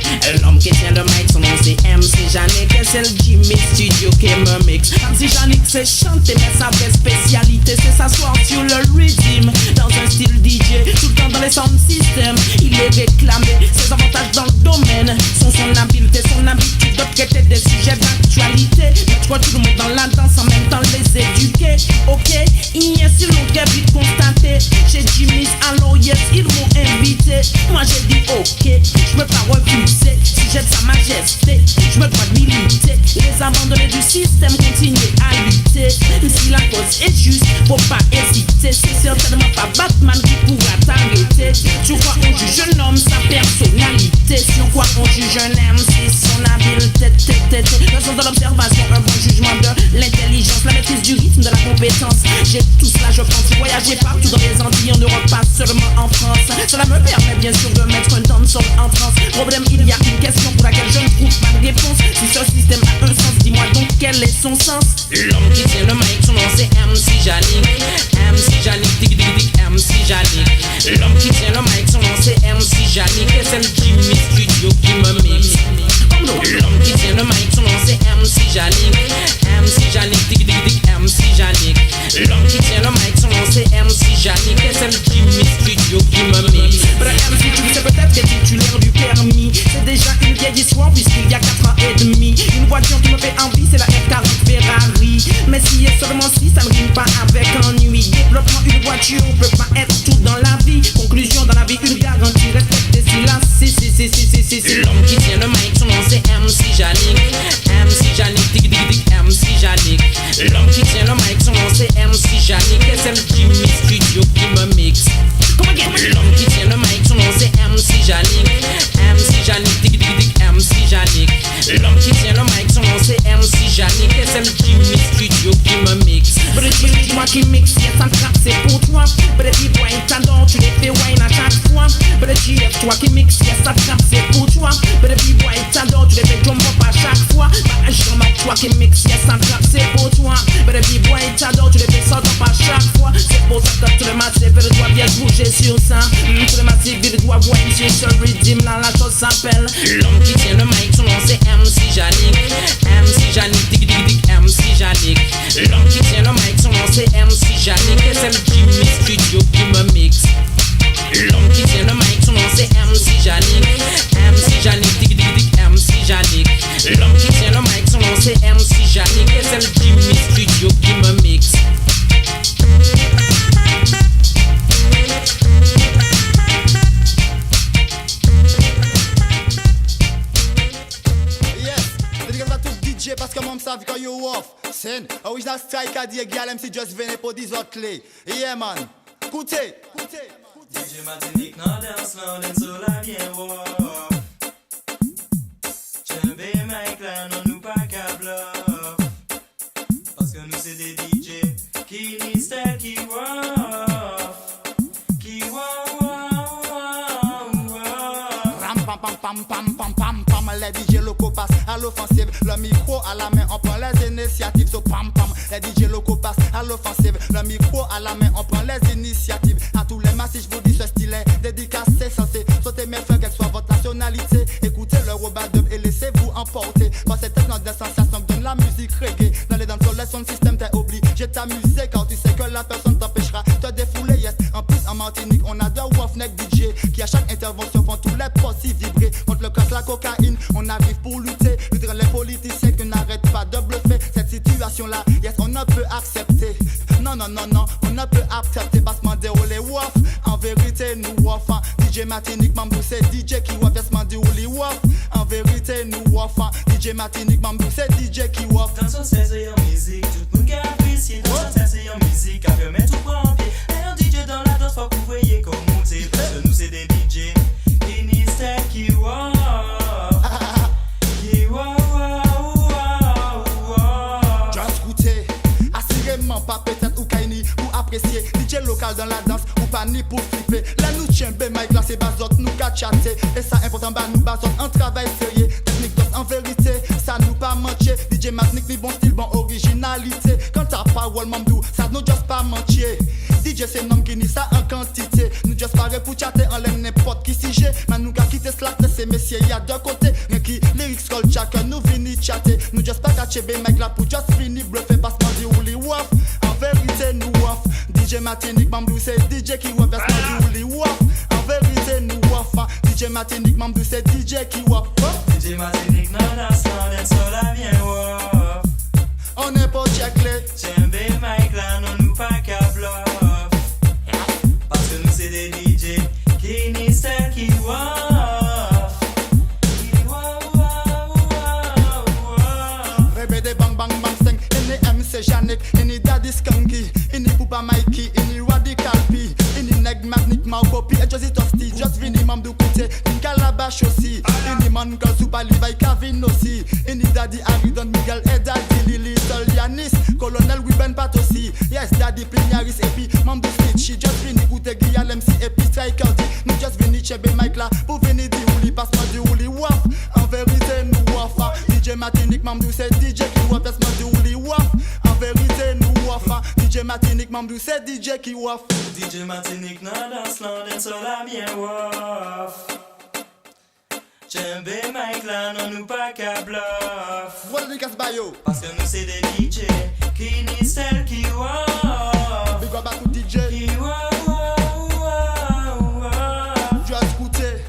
L'homme qui tient le mic, son nom c'est MC Yannick. Et c'est le Jimmy Studio qui me mixe. MC Yannick c'est chanter, mais sa vraie spécialité c'est s'asseoir sur le rhythm. Dans un style DJ, tout le temps dans les sound systems. Il est réclamé, ses avantages dans le domaine sont son habileté, son habitude de traiter des sujets d'actualité. Mettre tout le monde dans la danse en même temps les éduquer. Ok, il y a si longtemps très vite constaté. Chez Jimmy's, alors yes, ils m'ont invité. Moi j'ai dit ok, je me pas refuser. Sujet de sa majesté, je me dois de militer. Les abandonnés du système continuent à lutter. Si la cause est juste, faut pas hésiter. C'est certainement pas Batman qui pourra t'arrêter. Tu crois on juge un homme, sa personnalité. Si on croit on juge un homme, c'est son habileté. Le sens de l'observation, un bon jugement de l'intelligence, la maîtrise du rythme, de la compétence. J'ai tout cela, je pense voyager partout dans les Antilles, en Europe, pas seulement en France. Cela me permet bien sûr de mettre un danseur en transe. Problème, il y a une question pour laquelle je ne trouve pas de réponse. Si ce système a un sens, dis-moi donc quel est son sens. L'homme qui tient le mic, son nom c'est MC Yannick. MC Yannick, dig dig dig MC Yannick. L'homme qui tient le mic, son nom c'est MC Yannick. Et c'est le Jimmy Studio qui me mixe. L'homme qui tient le mic, son nom c'est MC Yannick. MC Yannick, dig dig dig MC Yannick. L'homme qui tient le mic, son nom c'est MC Yannick. Et c'est le Jimmy Studio qui me mixe. Le MC, tu sais peut-être que titulaire du permis. C'est déjà une vieille histoire puisqu'il y a 4 ans et demi. Une voiture qui me fait envie, c'est la F40 Ferrari. Mais si et seulement si, ça ne rime pas avec ennui. Développement, une voiture peut pas être tout dans la vie. Conclusion, dans la vie, une garantie, respecter si. L'homme qui tient le mic, son nom c'est MC Yannick. MC Yannick, dig dig dig MC Yannick. L'homme qui tient le mic, son nom c'est MC Yannick. Et c'est le Jimmy Studio qui me mixe. L'homme qui tient le mic, son nom c'est MC Yannick. MC Yannick, dig dig dig MC Yannick. L'homme qui tient le mic, son nom c'est MC Yannick. Et c'est le Jimmy Studio qui me mixe. Petit moi qui mixe, yes, ça trappe, c'est pour toi. Petit boy, t'adore, tu les fais wine à chaque fois. Petit F, toi qui mixe, yes, ça trappe, c'est pour toi. Petit boy, t'adore, tu les fais jump up à chaque fois. Bah, je remarque, toi qui mixe, yes, ça trappe, c'est pour toi. Petit boy, t'adore, tu les fais sort up à chaque fois. C'est pour ça que tout le massif, il doit bien bouger sur ça. Tout le massif, il doit voir sur ce rhythm là, la chose s'appelle. L'homme qui tient le mic, son nom c'est MC Yannick. MC Yannick, dig dig dig MC Yannick. L'homme qui tient le mic, son nom c'est MC Yannick. Et c'est le Jimmy Studio qui me mixe. L'homme qui tient le mic, son nom c'est MC Yannick. MC Yannick, dig dig dig MC Yannick. L'homme qui tient le mic, son nom c'est MC Yannick. Et c'est le Jimmy Studio qui me mixe. Parce que mom savent quand you off. Sen, original strike à dire gal MC just vene pour 10 autres clés. Yeah man, écoutez. DJ Martinique nan dance nan den sou la bien off. Chembe Mike là non nous pas qu'à bluff. Parce que nous c'est des DJ qui ni style qui off. Qui Ram pam pam pam pam pam pam pam. Les DJ locaux passent à l'offensive. Le micro à la main, on prend les initiatives. So pam pam. Les DJ locaux passent à l'offensive. Le micro à la main, on prend les initiatives. À tous les massifs, je vous dis ce style est dédicacé, censé sauter mes frères, quelle soit votre nationalité. Écoutez le robot dub et laissez-vous emporter par cette tête des sensations que donne la musique reggae. Dans les danseurs, les sons de système, t'es obligé de t'amuser car tu sais que la personne t'empêchera de te défouler. Yes. En plus, en Martinique, on a deux Roughneck DJ qui à chaque intervention font tous les possibles vibrer. Contre le crack, la cocaïne, on arrive pour lutter. Lutter les politiciens qui n'arrêtent pas de bluffer. Cette situation-là, yes, on ne peut accepter. Non, non, non, non, on ne peut accepter. Parce qu'on déroule les wouf. En vérité, nous wouf. DJ Martinique, Mambou, c'est DJ qui wouf. Yes, man, déroule les wouf. En vérité, nous wouf. DJ Martinique, Mambou, c'est DJ qui wouf. Dans son c'est en musique, tout le monde qui apprécie. Dans son c'est en musique, à mettre tout pour en pied. Et un DJ dans la danse, faut que vous voyez comment c'est. Parce que nous, c'est des DJ qui n'y style qui wouf. Qui wouf. apprécier. DJ local dans la danse, ou pas ni pour flipper. Là nous tient ben Mike, là c'est bazot, nous qu'à chatter. Et ça important, bah nous bazot, en travail sérieux. Technique d'os en vérité, ça nous pas mentir. DJ Matnik, ni bon style, bon originalité. Quand t'as parole, mamdou, ça nous just pas mentir. DJ c'est nom qui ni ça en quantité. Nous just pareil pour chatter en l'air n'importe qui si j'ai. Mais nous qu'à quitter slack, c'est messieurs, y'a deux côtés. Rien qui lyrics call chacun, nous vini chatter. Nous just pas catcher ben Mike là pour just finir bluffer, parce qu'on dit ou les waf. En vérité nous waf. DJ Martinique Mamdou c'est DJ qui waf, parce qu'on dit ou les waf. En vérité nous waf. DJ Martinique Mamdou c'est DJ qui waf. DJ Martinique non das non so la bien waf. On est pas check-les. J'aime bien Mike là, non nous pas qu'à bluff. Parce que nous c'est des DJ qui ni celle qui waf. Répétez bang bang bang sing. Ini MC Janik, ini Daddy Skanky, ini Poupa Mikey, ini Radical P, ini Neg Magnic Marcopi, et Josie Tosti, just vini Mamdou Koute, ini Calabash aussi, ini Mankal Soupa Levi Kavin aussi, ini Daddy Harry Don Miguel et Daddy Lily Solianis, Colonel Wiben Pat aussi, yes Daddy Plignaris et puis Mamdou Snitchy, just vini Koute Guial MC et puis Striker D, nous just vini Chebe Mike là, pour venir di ouli, passe-moi di ouli waf, en vérité nous wafa, DJ Martinique Mamdou c'est DJ qui waf, passe-moi di ouli waf. En vérité nous wafa. DJ Martinique Mamdou c'est DJ qui waf. DJ Martinique non dans l'an so la bien waf. J'aime bien Mike là, non nous pas qu'à bluff. Voilà les casse bayo. Parce que nous c'est des DJ qui ni celle qui waf. Big up à tout DJ qui waf. Tu as écouté.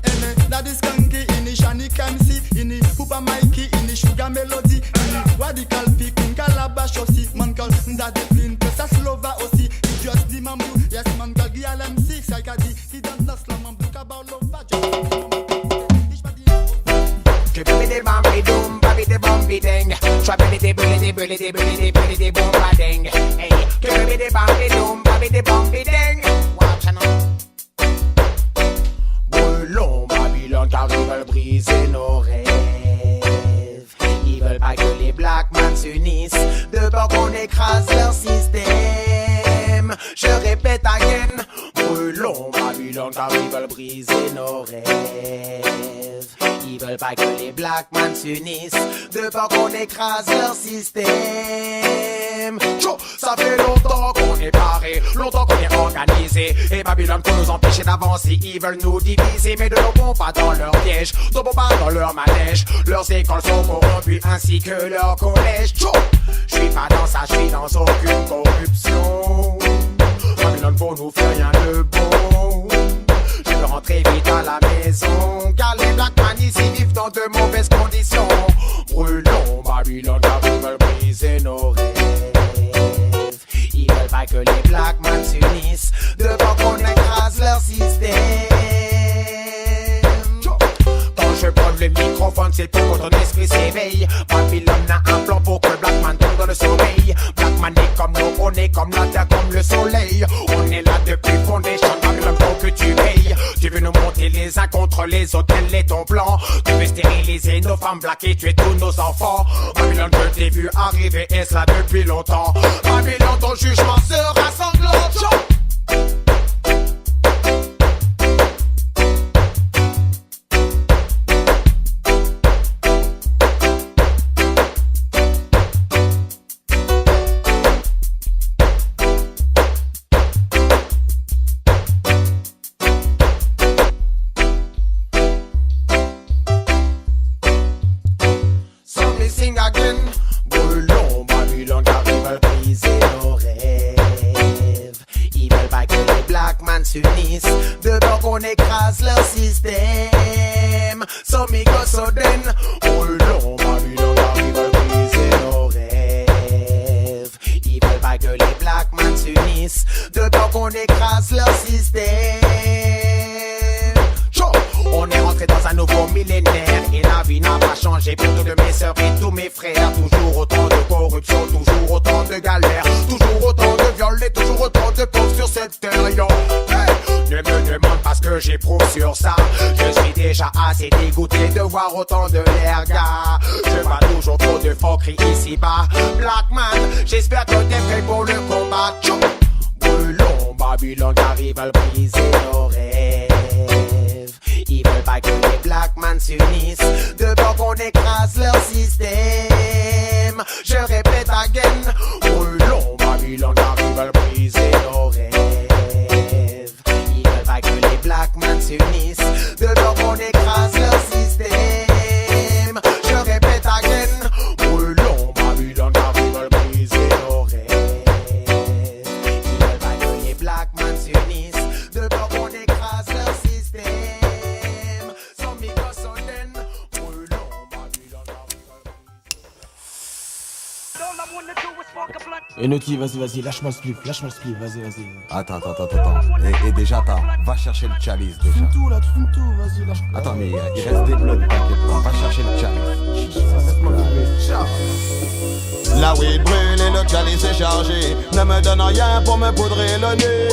Ene Daddy Skanky, ini Janik MC, ini Poupa Mikey, ini Sugar Melody, ini Radical P, Queen Calabash aussi, Mankal Daddy Flynn, que ça slova aussi. It just di Mamdou, yes Mankal Guial MC, Saikadi, he don't know slam Mamdou Kabalova. Bibbidi bombidi doom, babidi bombi ding. Trabidi bibbidi bibbidi bibbidi bibbidi bomba ding. Hey, bibbidi bombidi doom, babidi bombi ding. Watch out. Brûlons Babylone car ils veulent briser nos rêves. Ils veulent pas que les black man s'unissent, de peur qu'on écrase leur système. Je répète again. Brûlons Babylone car ils veulent briser nos rêves. Ils veulent pas que les black man s'unissent, de peur qu'on écrase leur système. Ça fait longtemps qu'on est paré, longtemps qu'on est organisé. Et Babylone pour nous empêcher d'avancer, ils veulent nous diviser. Mais ne tombons pas dans leur piège, tombons pas dans leur manège. Leurs écoles sont corrompues ainsi que leurs collèges. Je suis pas dans ça, je suis dans aucune corruption. Babylone pour nous fait rien de bon. Je veux rentrer vite à la maison, car les black man ici vivent dans de mauvaises conditions. Brûlons Babylone car ils veulent briser nos rêves. Ils veulent pas que les black man s'unissent, de peur qu'on écrase leur système. Quand je prends le microphone, c'est pour que ton esprit s'éveille. Babylone a un plan pour que le black man tombe dans le sommeil. Black man est comme l'eau, on est comme la terre, comme le soleil. On est là depuis fondation, Babylone faut que tu veilles. Tu veux nous monter les uns contre les autres, quel est ton plan? Tu veux stériliser nos femmes black et tuer tous nos enfants. Babylone, je t'ai vu arriver et cela depuis longtemps. Babylone, ton jugement sera sanglant. Brûlons Babylone car ils veulent briser nos rêves. Ils veulent pas que les black man s'unissent, de peur qu'on écrase leur système. Sommigo Soden. Brûlons Babylone car ils veulent briser nos rêves. Ils veulent pas que les black man s'unissent, de peur qu'on écrase leur système. On est rentré dans un nouveau millénaire et la vie n'a pas changé pour toutes mes sœurs et tous mes frères. Toujours autant de corruption, toujours autant de galères, toujours autant de viols et toujours autant de pauvres sur cette terre. Yo, hey, ne me demande pas ce que j'éprouve sur ça. Je suis déjà assez dégoûté de voir autant de l'air gars. Je vois toujours trop de foqueries ici-bas. Black man, j'espère que t'es prêt pour le combat. Babylone arrive, veulent briser nos rêves. Ils veulent pas que les black man s'unissent, de peur qu'on écrase leur système. Je répète again, oh non, Babylone arrive, veulent briser nos rêves. Ils veulent pas que les black man s'unissent, de peur qu'on écrase leur système. Je répète again, oh non, Babylone arrive, veulent briser nos rêves. Ils veulent pas que les black man s'unissent, de peur qu'on écrase leur système. Sans micro-soden, oh non, Babylone Et Naughty, vas-y, lâche-moi le spliff, vas-y. Attends. Et déjà, va chercher le chalice déjà. Tu fumes tout là, vas-y, lâche-moi. Attends, mais il reste des bloods, t'inquiète pas. Va chercher le chalice. Laisse-moi La weed brûle et le chalice est chargé. Ne me donne rien pour me poudrer le nez.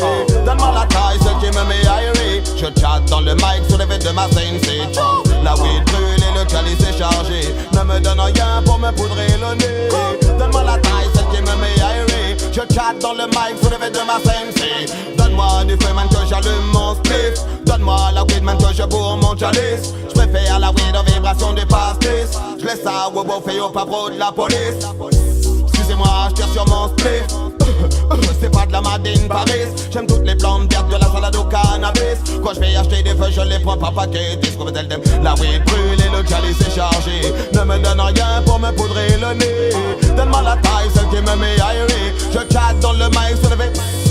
Donne-moi la taille, celle qui me met aéré. Je chatte dans le mic sur les vêtements de ma sensei. La weed brûle et le chalice est chargé. Ne me donne rien pour me poudrer le nez. Donne-moi la taille, celle qui me met aéré. Je chatte dans le mic sur les vêtements de ma sensei. Donne-moi du feu man que j'allume mon spliff. Donne-moi la weed man que je bourre mon chalice. Je préfère la weed en vibration des pastis. Je laisse ça au beau fait au pavot de la police. Excusez-moi, je tire sur mon spliff. C'est pas de la Madine Paris. J'aime toutes les plantes vertes de la salade au cannabis. Quand je vais acheter des feuilles, je les prends pas paquet. La weed brûle et le chalice est chargé. Ne me donne rien pour me poudrer le nez. Donne-moi la taille, celle qui me met aéré. Je chatte dans le mic sur le V.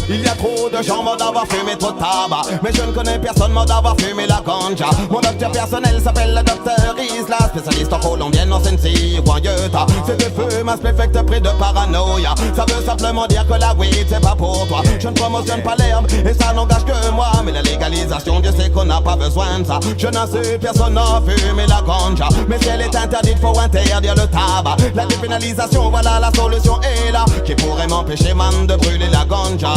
Il y a trop de gens morts d'avoir fumé trop de tabac. Mais je ne connais personne mort d'avoir fumé la ganja. Mon docteur personnel s'appelle le docteur Isla, spécialiste en colombienne, en Sensi ou en Utah. C'est de feu, ma spéfecte pris de paranoïa. Ça veut simplement dire que la weed c'est pas pour toi. Je ne promotionne pas l'herbe et ça n'engage que moi. Mais la légalisation, Dieu sait qu'on n'a pas besoin de ça. Je n'incite personne à fumer la ganja. Mais si elle est interdite, faut interdire le tabac. La dépénalisation, voilà la solution est là. Qui pourrait m'empêcher man de brûler la ganja.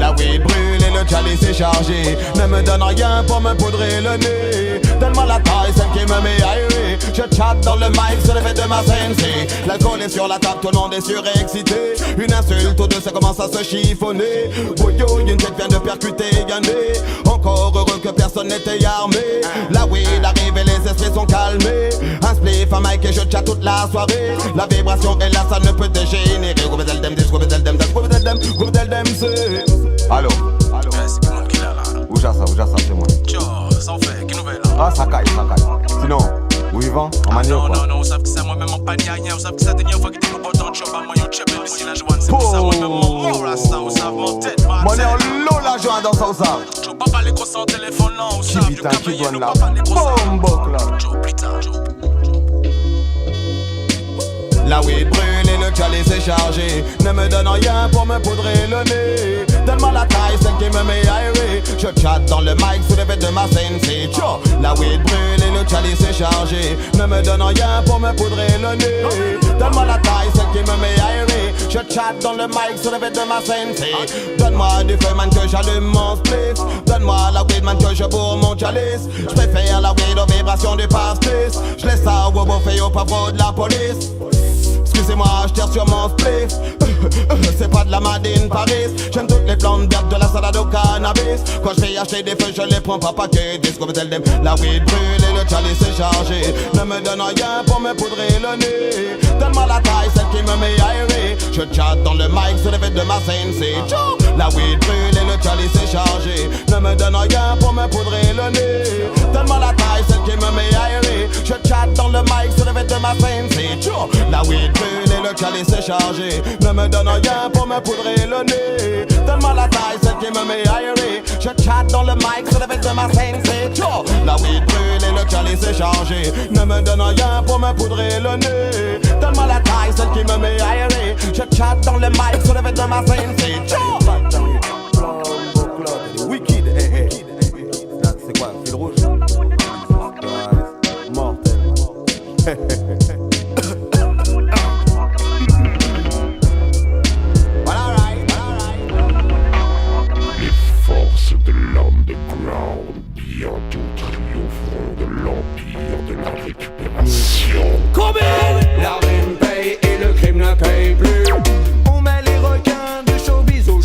La weed brûle et le chalice est chargé. Ne me donne rien pour me poudrer le nez. Donne-moi la taille, celle qui me met aéré. Je chatte dans le mic sur les vêtements de ma sensei. L'alcool est sur la table, tout le monde est surexcité. Une insulte ou deux, ça commence à se chiffonner. Boyo, une tête vient de percuter Gandé. Encore heureux que personne n'était armé. La weed arrive et les esprits sont calmés. Un spliff, un mic et je chatte toute la soirée. La vibration est là, ça ne peut dégénérer. Allô? C'est comment qu'il a là? Où j'ai ça, c'est moi. Tcho, ça en fait, quelle nouvelle? Ah, ça caille. Sinon, où ils vont? En manille ou quoi? Non, vous savez que c'est moi-même en panier, vous savez que c'est la dernière fois que tu me portes en job à moi, yo, tchèpe, ici la joie, c'est pour ça, moi-même mon mort là, ça, vous savez, mon tête, man. Mon est en l'eau la joie dans ça, ou ça? Je veux pas parler gros sans téléphone, non, vous savez, je qui veux donne pas là? parler gros sans. Bomboc là. Tcho, putain, La weed brûle et le chalice est chargé. Ne me donne rien pour me poudrer le nez. Donne-moi la taille, celle qui me met aéré. Je chatte dans le mic sous les vêtements de ma sensei. La weed brûle et le chalice est chargé. Ne me donne rien pour me poudrer le nez. Donne-moi la taille, celle qui me met aéré. Je chatte dans le mic sous les vêtements de ma sensei. Donne-moi du feu man que j'allume mon spliff. Donne-moi la weed man que je bourre mon chalice. Je préfère la weed aux vibrations du pastis. Je laisse ça au beau fait au pavot de la police. Excusez-moi, je tire sur mon spliff. C'est pas de la Madine Paris. J'aime toutes les plantes vertes de la salade au cannabis. Quand je vais acheter des feuilles, je les prends pas paquet. La weed brûle et le chalice est chargé. Ne me donne rien pour me poudrer le nez. Donne-moi la taille, celle qui me met aéré. Je chatte dans le mic sur les vêtements de ma sensei. La weed brûle et le chalice est chargé. Ne me donne rien pour me poudrer le nez. Donne-moi la taille, celle qui me met aéré. Je chatte dans le mic sur les vêtements de ma sensei. La weed brûle et le chalice est chargé. Ne me donne rien pour me poudrer le nez. Donne-moi la taille, celle qui me met aéré. Je chatte dans le mic sur les vêtements de ma sensei. La weed brûle et le chalice est chargé. Ne me donne rien pour me poudrer le nez. Donne-moi la taille, celle qui me met aéré. Je chatte dans le mic sur les vêtements de ma sensei. Wicked, c'est quoi, fil rouge? Mortel. Bientôt triompheront de l'empire de la récupération. La rime paye et le crime ne paye plus. On met les requins du showbiz au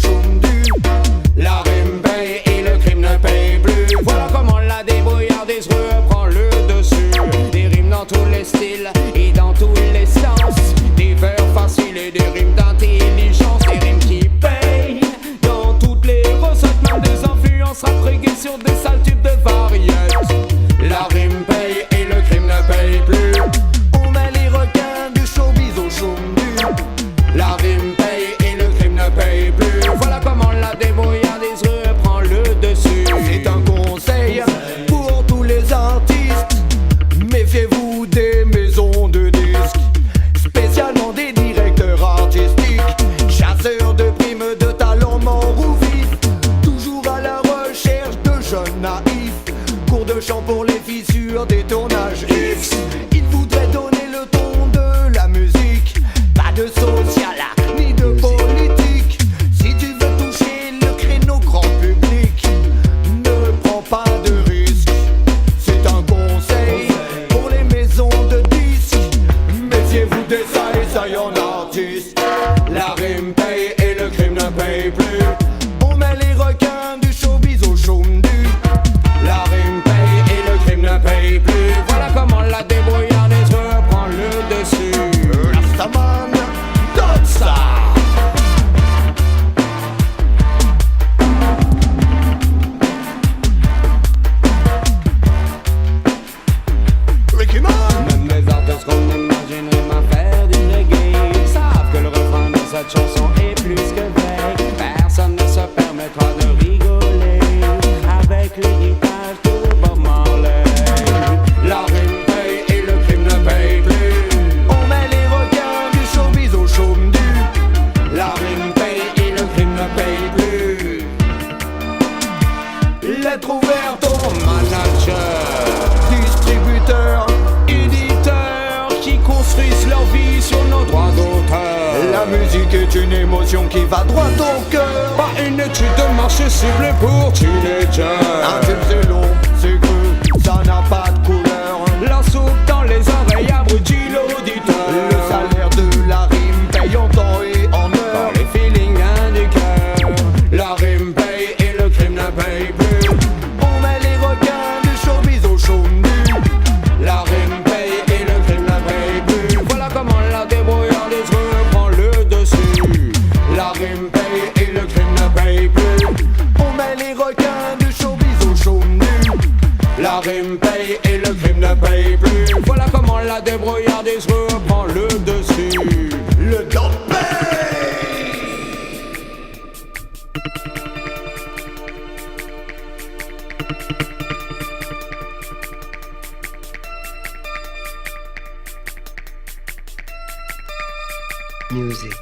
essaye en artiste. La rime paye et le crime ne paye plus. On met les requins du showbiz au chôme-du. La rime paye et le crime ne paye plus. Voilà comment la débrouillardise reprend le dessus. Rastaman, donne ça. Même les artistes qu'on imaginerait mal faire du reggae, ils savent que le refrain de cette chanson est plus que vrai. Personne ne se permettra de rigoler avec l'héritage de Bob Marley. La rime paye et le crime ne paye plus. On met les requins du showbiz au chôme-du. La rime paye et le crime ne paye plus. Lettre ouverte au manager, distributeurs, éditeurs qui construisent leur vie sur nos droits d'auteur. La musique est une émotion qui va droit au cœur. Pas une étude de marché ciblée pour teenagers. Un film c'est long, c'est cru, ça n'a pas de couleur. La soupe dans les oreilles abrutit l'auditeur. Le salaire de la rime paye en temps et en heure. Par les feelings du cœur. La rime paye et le crime ne paye plus. On met les requins du showbiz au chôme-du. La rime paye et le crime ne paye plus. Voilà comment la débrouillardise reprend le dessus. La rime paye et le crime ne paye plus. On met les requins du showbiz au chôme-du. La rime paye et le crime ne paye plus. Voilà comment la débrouillardise reprend le dessus. Le temps paye. Music.